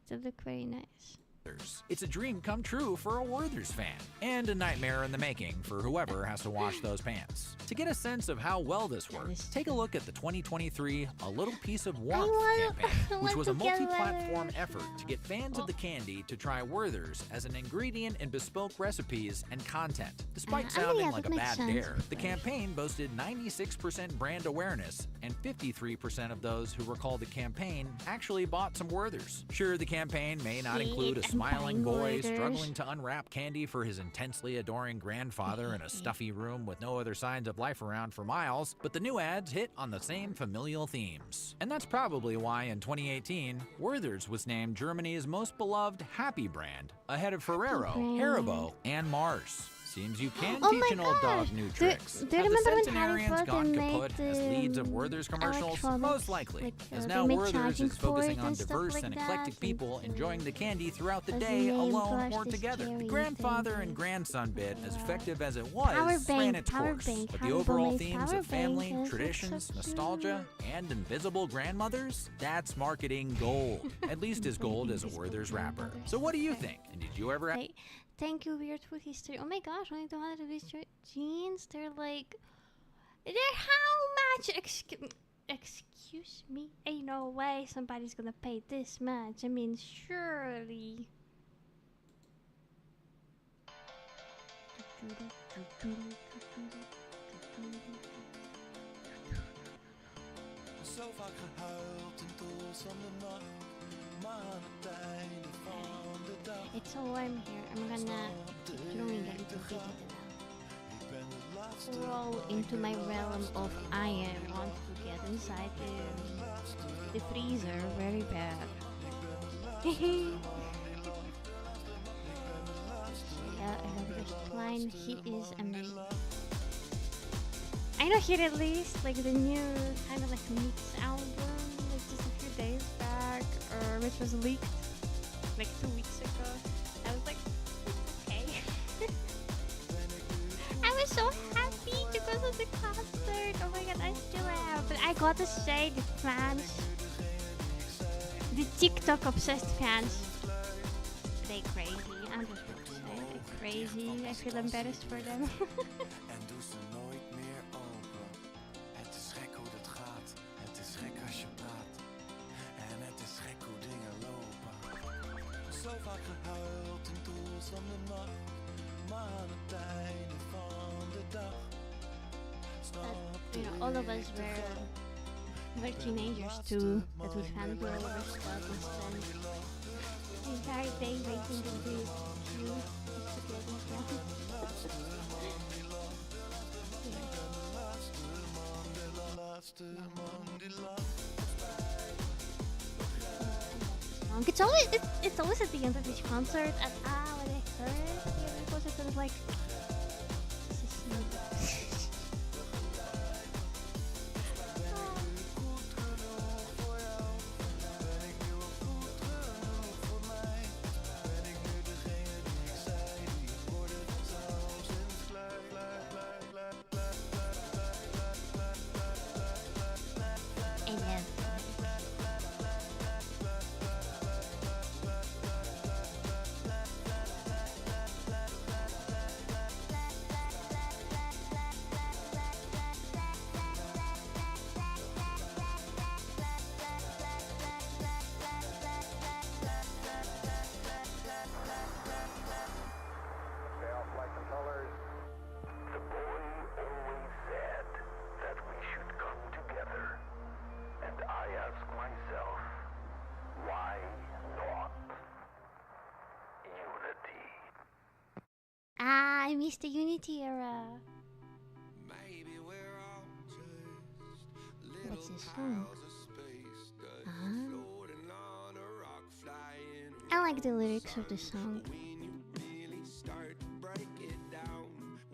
look very nice. Werther's. It's a dream come true for a Werther's fan, and a nightmare in the making for whoever has to wash those pants. To get a sense of how well this works, take a look at the 2023 A Little Piece of Warmth I campaign, which want was to a get multi-platform letters. effort to get fans of the candy to try Werther's as an ingredient in bespoke recipes and content. Despite sounding yeah, like that a makes bad sense, dare, of the course. campaign boasted 96% brand awareness, and 53% of those who recalled the campaign actually bought some Werther's. Sure, the campaign may not include a I'm smiling buying boy Werther's. struggling to unwrap candy for his intensely adoring grandfather in a stuffy room with no other signs of life around for miles, but the new ads hit on the same familial themes. And that's probably why in 2018, Werther's was named Germany's most beloved happy brand, ahead of Ferrero, brand. Haribo, and Mars. Seems you can Oh teach my an old dog gosh. new Do- tricks. do you Have the remember when Harry centenarians Potter gone made kaput as leads of Werther's commercials? electronics, Most likely, like, as they now make Werther's charging is focusing ports on and stuff diverse like and that, eclectic people and, enjoying the candy throughout the as day, name alone plus or the together. The scary grandfather thing and is- grandson bit, as Yeah. effective as it was, Power ran bank, its power course. bank. But the Haribo overall made themes power of family, bank. This looks traditions, so nostalgia, and invisible grandmothers, that's marketing gold. At least as gold as a Invisible Werther's wrapper. grandmothers. So what do you Okay. think? And did you ever have Hey, thank you, Weird Food History. Oh my gosh, only 200 of these jeans. They're like, they're how much? Excuse me? Ain't no way somebody's gonna pay this much. I mean, surely. Så vaak gehuild en dools van de nacht. Maanentijden van de dag. It's so warm here. I'm gonna keep drawing a little bit of it now. Ik ben de laatste. Roll into my realm of I want to get inside the freezer very bad. Yeah, I love this line. He is amazing. I know he released like the new kind of like mix album like just a few days back, or which was leaked like 2 weeks ago. I was like, okay. I was so happy to go to the concert. Oh my god, I still am. But I gotta say, the fans, the TikTok obsessed fans, they crazy. I'm just gonna say, they crazy. I feel embarrassed for them. En doe ze nooit meer. zo vaak gehuild in tools van de nacht. Maar aan het einde van de dag That, all of us were teenagers too, that would fangirl over stuff and spend the entire day waiting in the queue to get in front. It's always at the end of each concert, and when I heard the end of the concert, I was like, this is not I missed the Unity era. What's this song? I like the lyrics of the song.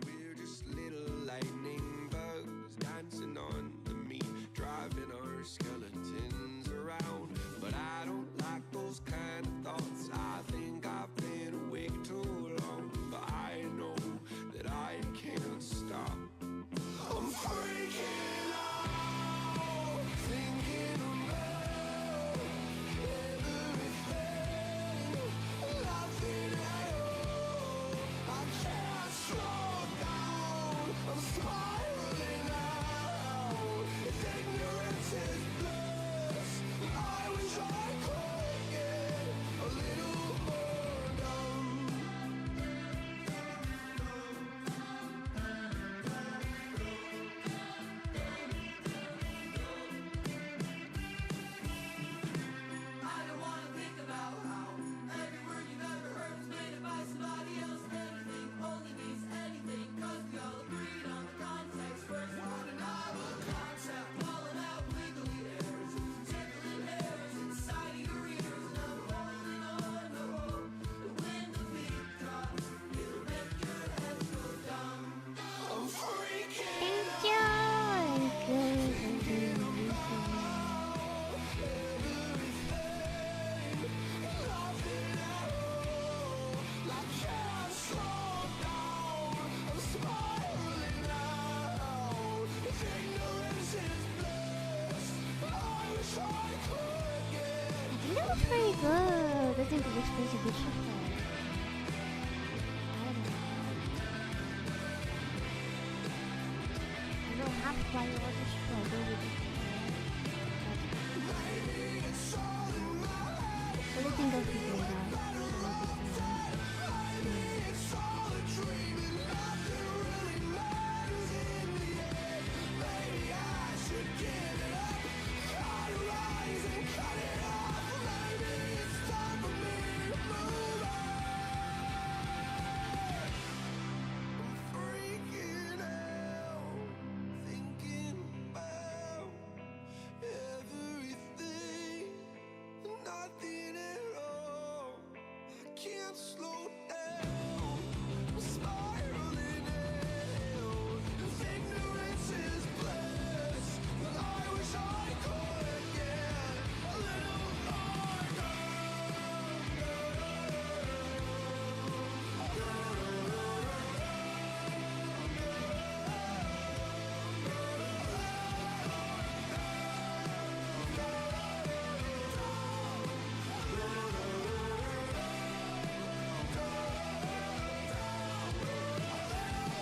We're just little lightning bugs dancing on the meat, driving our skeletons around. But I don't like those kind of thoughts. I think I've been awake too long, but I know that I can't stop. I'm freaking out, thinking about everything, nothing at all. I can't slow down, I'm spiraling out. Ignorance is bliss, I wish I could get a little more dumb. I don't wanna think about how every word you've ever heard was made up by somebody else. Anything only means anything, 'cause we all agreed on the context. First one and novel concept, falling out legally errors, tickling hairs inside of your ears, and I'm holding on to hope that when the beat drops, it'll make your head go dumb. I'm freaking Thank you. I think that looks very good. I think it looks pretty good so far. I don't have quite a lot of struggle with it. But I think I'll figure it out. freaking out, thinking about everything, nothing at all. I can't slow down, I'm spiraling out. Ignorance is bliss, but I wish I could get a little more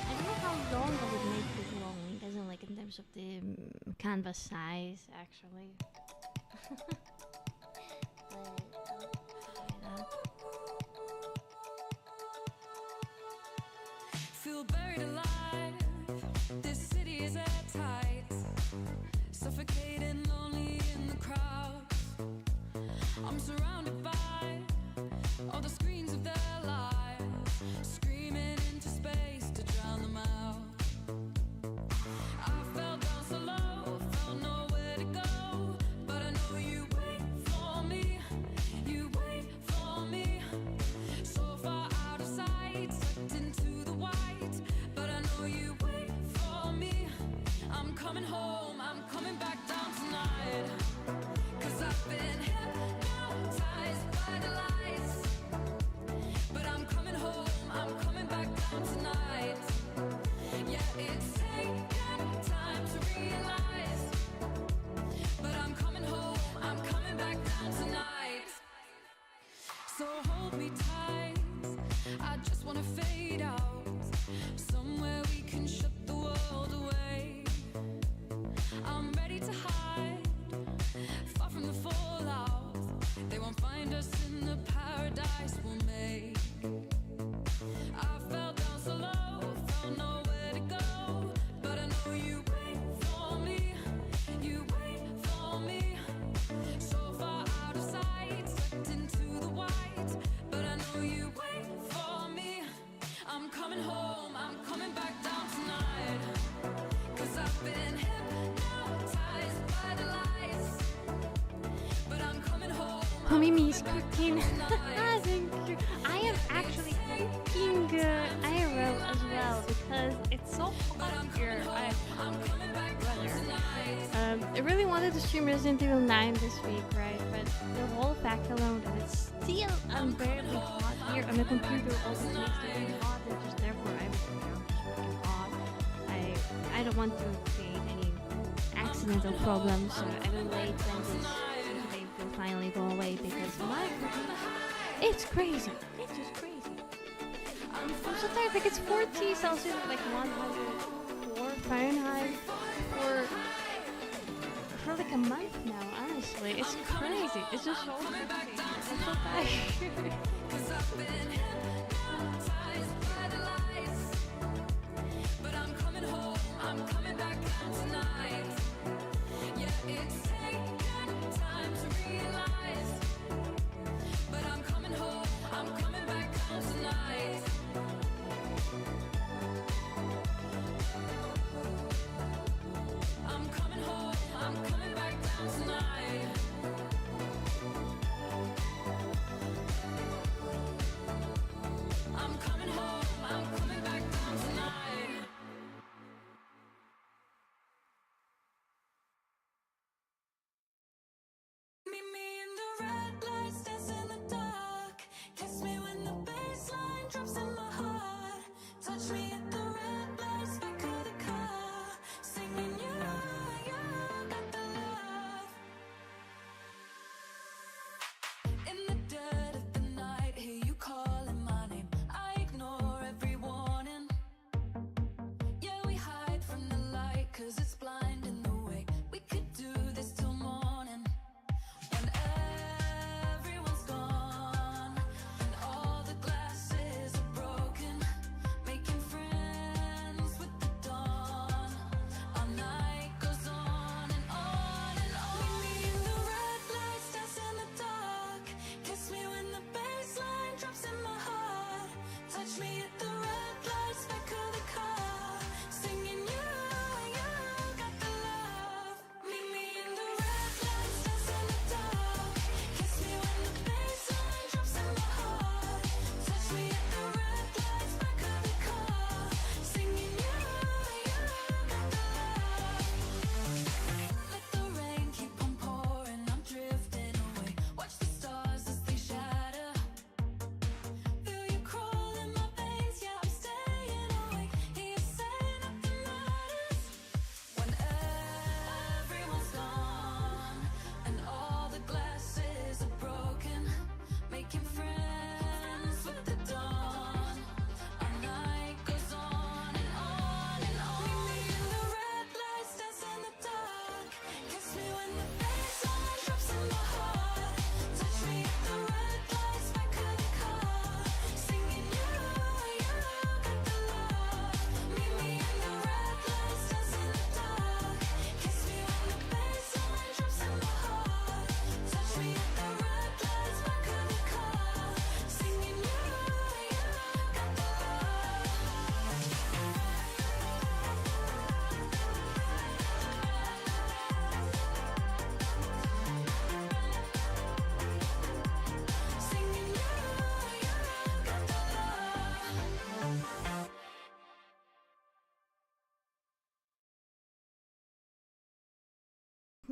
I don't know how long I would make it long, as in like in terms of the canvas size, actually. But I'll figure it out. buried alive. This city is airtight, suffocating, lonely in the crowds. I'm surrounded by all the screens of their lives, screaming into space to drown them out. I fell down so low, felt nowhere to go, but I know you wait for me, you wait for me. So far out of sight, sucked into the white, but I know you wait for me. I'm coming home, I'm coming back down tonight, 'cause I've been hypnotized by the lights. But I'm coming home, I'm coming back down tonight. Yeah, it's taken time to realize, but I'm coming home, I'm coming back down tonight. So hold me tight, I just wanna fade out, somewhere we can shut the world away. I'm ready to hide, far from the fallout. They won't find us in the paradise we'll make. I fell down so low, found nowhere to go, but I know you wait for me, you wait for me. So far out of sight, sucked into the white, but I know you wait for me. I'm coming home, I'm coming back down tonight, 'cause I've been hypnotized by the lights. But I'm coming home. Tomimi's cooking. Thank you. I am actually cooking IRL as well because it's so hot here. I really wanted to stream Resident Evil 9 this week, right? But the whole fact alone that it's still unbearably hot here on the computer also makes it really hot, and just therefore I'm just working hot. I don't want to create any accidental problems, so I will wait when they will finally go away because my it's crazy. It's just crazy. I'm so tired. Like it's 40 Celsius, like 104 Fahrenheit for like a month now. Honestly, it's crazy. It's just so crazy. I'm so tired. 'Cause I've been hypnotized by the lights. But I'm coming home, I'm coming back down tonight. Yeah, it's taken time to realize, but I'm coming home, I'm coming back down tonight. I'm coming home, I'm coming back down tonight.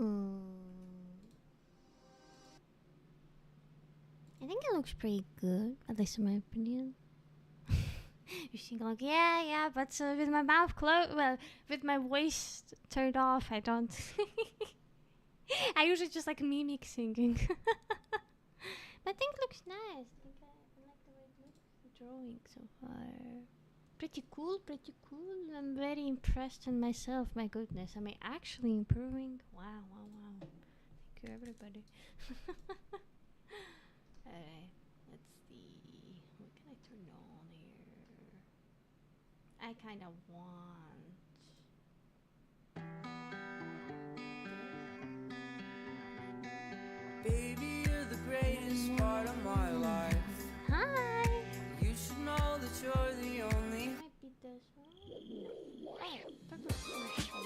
I think it looks pretty good, at least in my opinion. You think like, yeah, but with my mouth closed, well, with my voice turned off, I don't. I usually just like mimic singing. But I think it looks nice. I think I like the way it looks, the drawing so far. Pretty cool, pretty cool. I'm very impressed in myself, my goodness. Am I actually improving? Wow. Thank you, everybody. Alright, let's see. What can I turn on here? I kind of want. Baby, you're the greatest part of my life. Hi! You should know that you're the only. Might be this one. Oh, that looks interesting.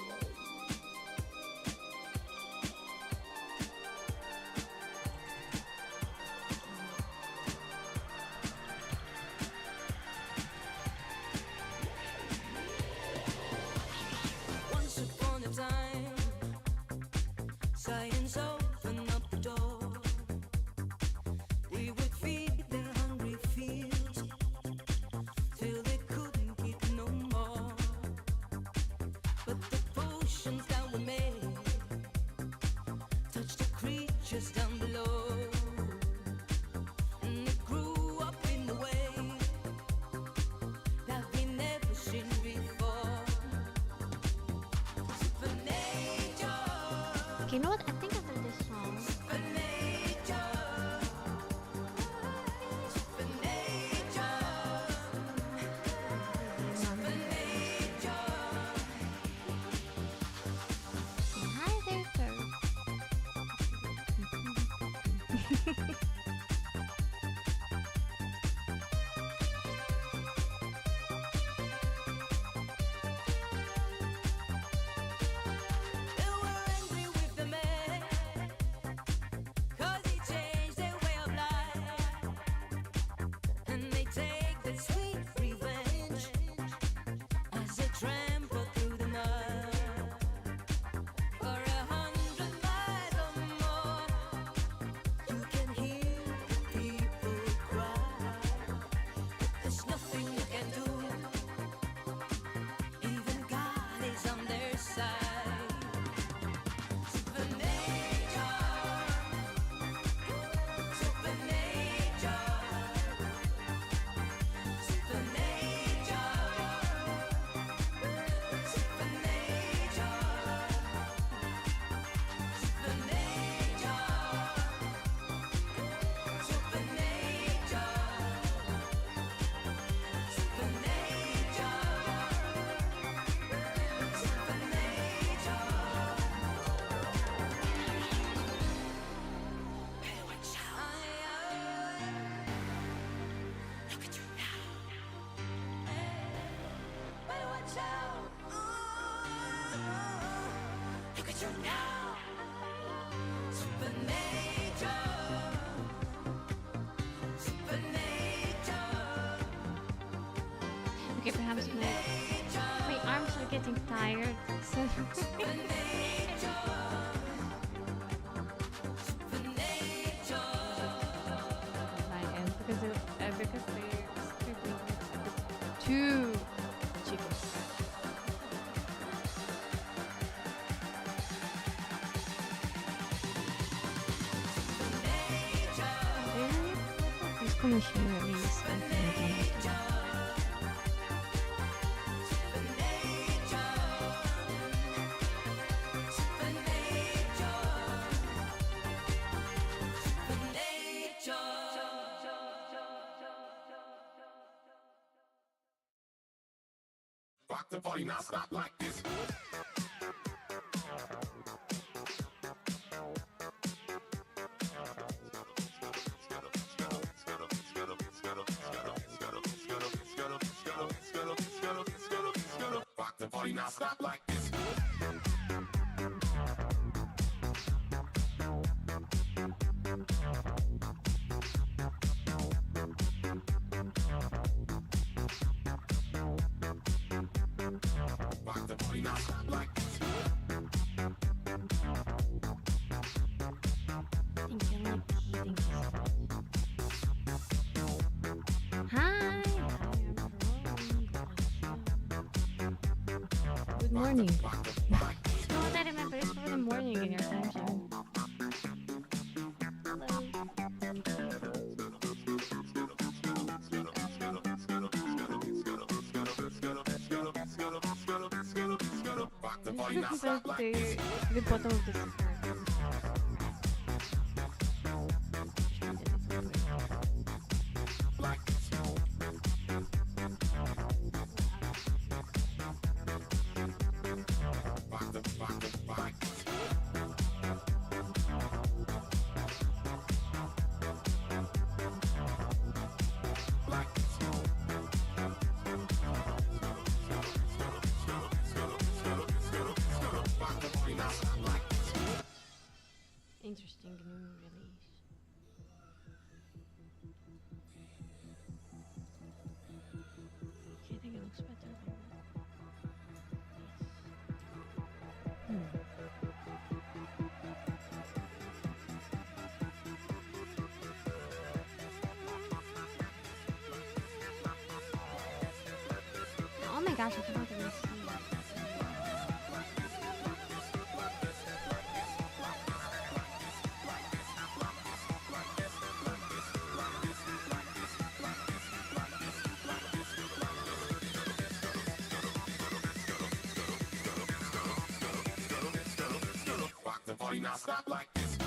Once upon a time, science opened up the door. We would feed their hungry fields till they couldn't keep no more. But the potions that were made touched the creatures down below, and they grew up in a way that we never seen before. Supernature, Okay, you know what? I think after this song, supernature, supernature, supernature. hi there, sir. They were angry with the man, 'cause he changed their way of life, and they take that sweet revenge as they trample through the mud. For 100 miles or more, you can hear the people cry. There's nothing you can do, even God is on their side. Supernature, supernature, supernature, supernature, supernature, look at you now. Supernature, supernature, Okay, perhaps my arms are getting tired, so I am because they're too chicken. It's gonna show me something again. Rock the party now, stop like this. Rock the party now, stop like this. Rock the party now, stop like this. morning. No, what I remember it's for the morning in your time zone. But the bottom of the skirt. Interesting new release. Okay, I think it looks better. Yes. Oh my gosh, I forgot to see. The party not stop like this.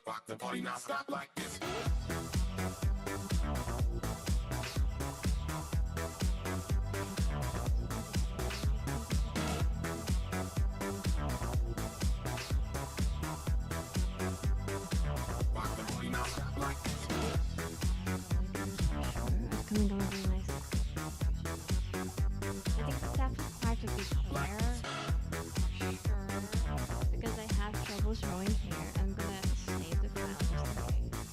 Rock the party not stop like this. Rock the party not stop like this. It's coming along really nice. I think the staff part of the hair, sure, because I have trouble showing hair. I'm gonna save the file just in case.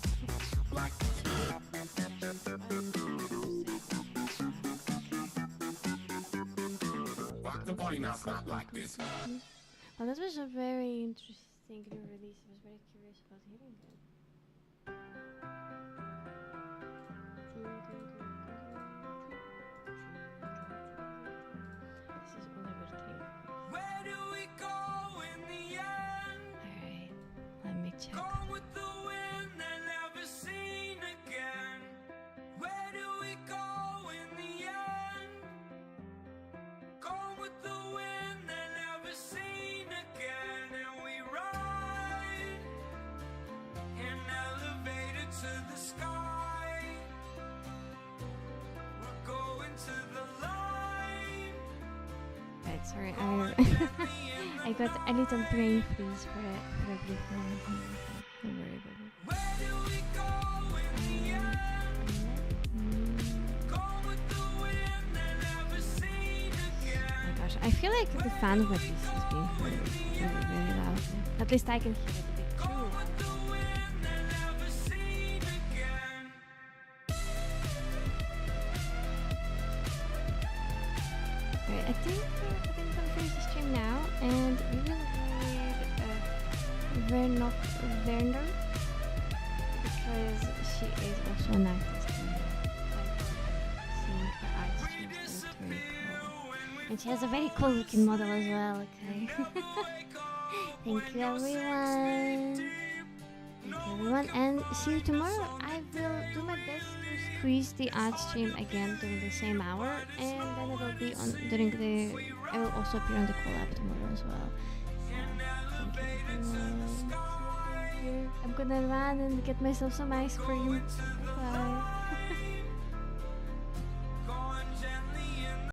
Rock the party not stop like this. Well, that was a very interesting new release. I was very curious about hearing it. This is Oliver Tree. Where do we go in the end? Alright, let me check. Gone with the wind and never seen again. Where do we go in the end? Gone with the wind and never seen again. And we ride an elevator to the sky. We're going to the light. Right, sorry, I got a little brain freeze for a brief moment. Don't worry about it. Where do we go in the end? Gone with the wind and never seen again. Oh my gosh, I feel like the fan of this is being heard really, really loud. At least I can hear it a bit too Gone loud. with the wind and never seen again. Right, I think we're going to finish the stream now, and we will read Werner because she is also an artist. Seeing her art streams, so it's very cool. And she has a very cool looking model as well, okay? Thank you everyone. Thank you everyone, and see you tomorrow. I will do my best to squeeze the art stream again during the same hour, and then it will be on during the. I will also appear on the collab tomorrow as well. So, thank you everyone. I'm gonna run and get myself some ice cream.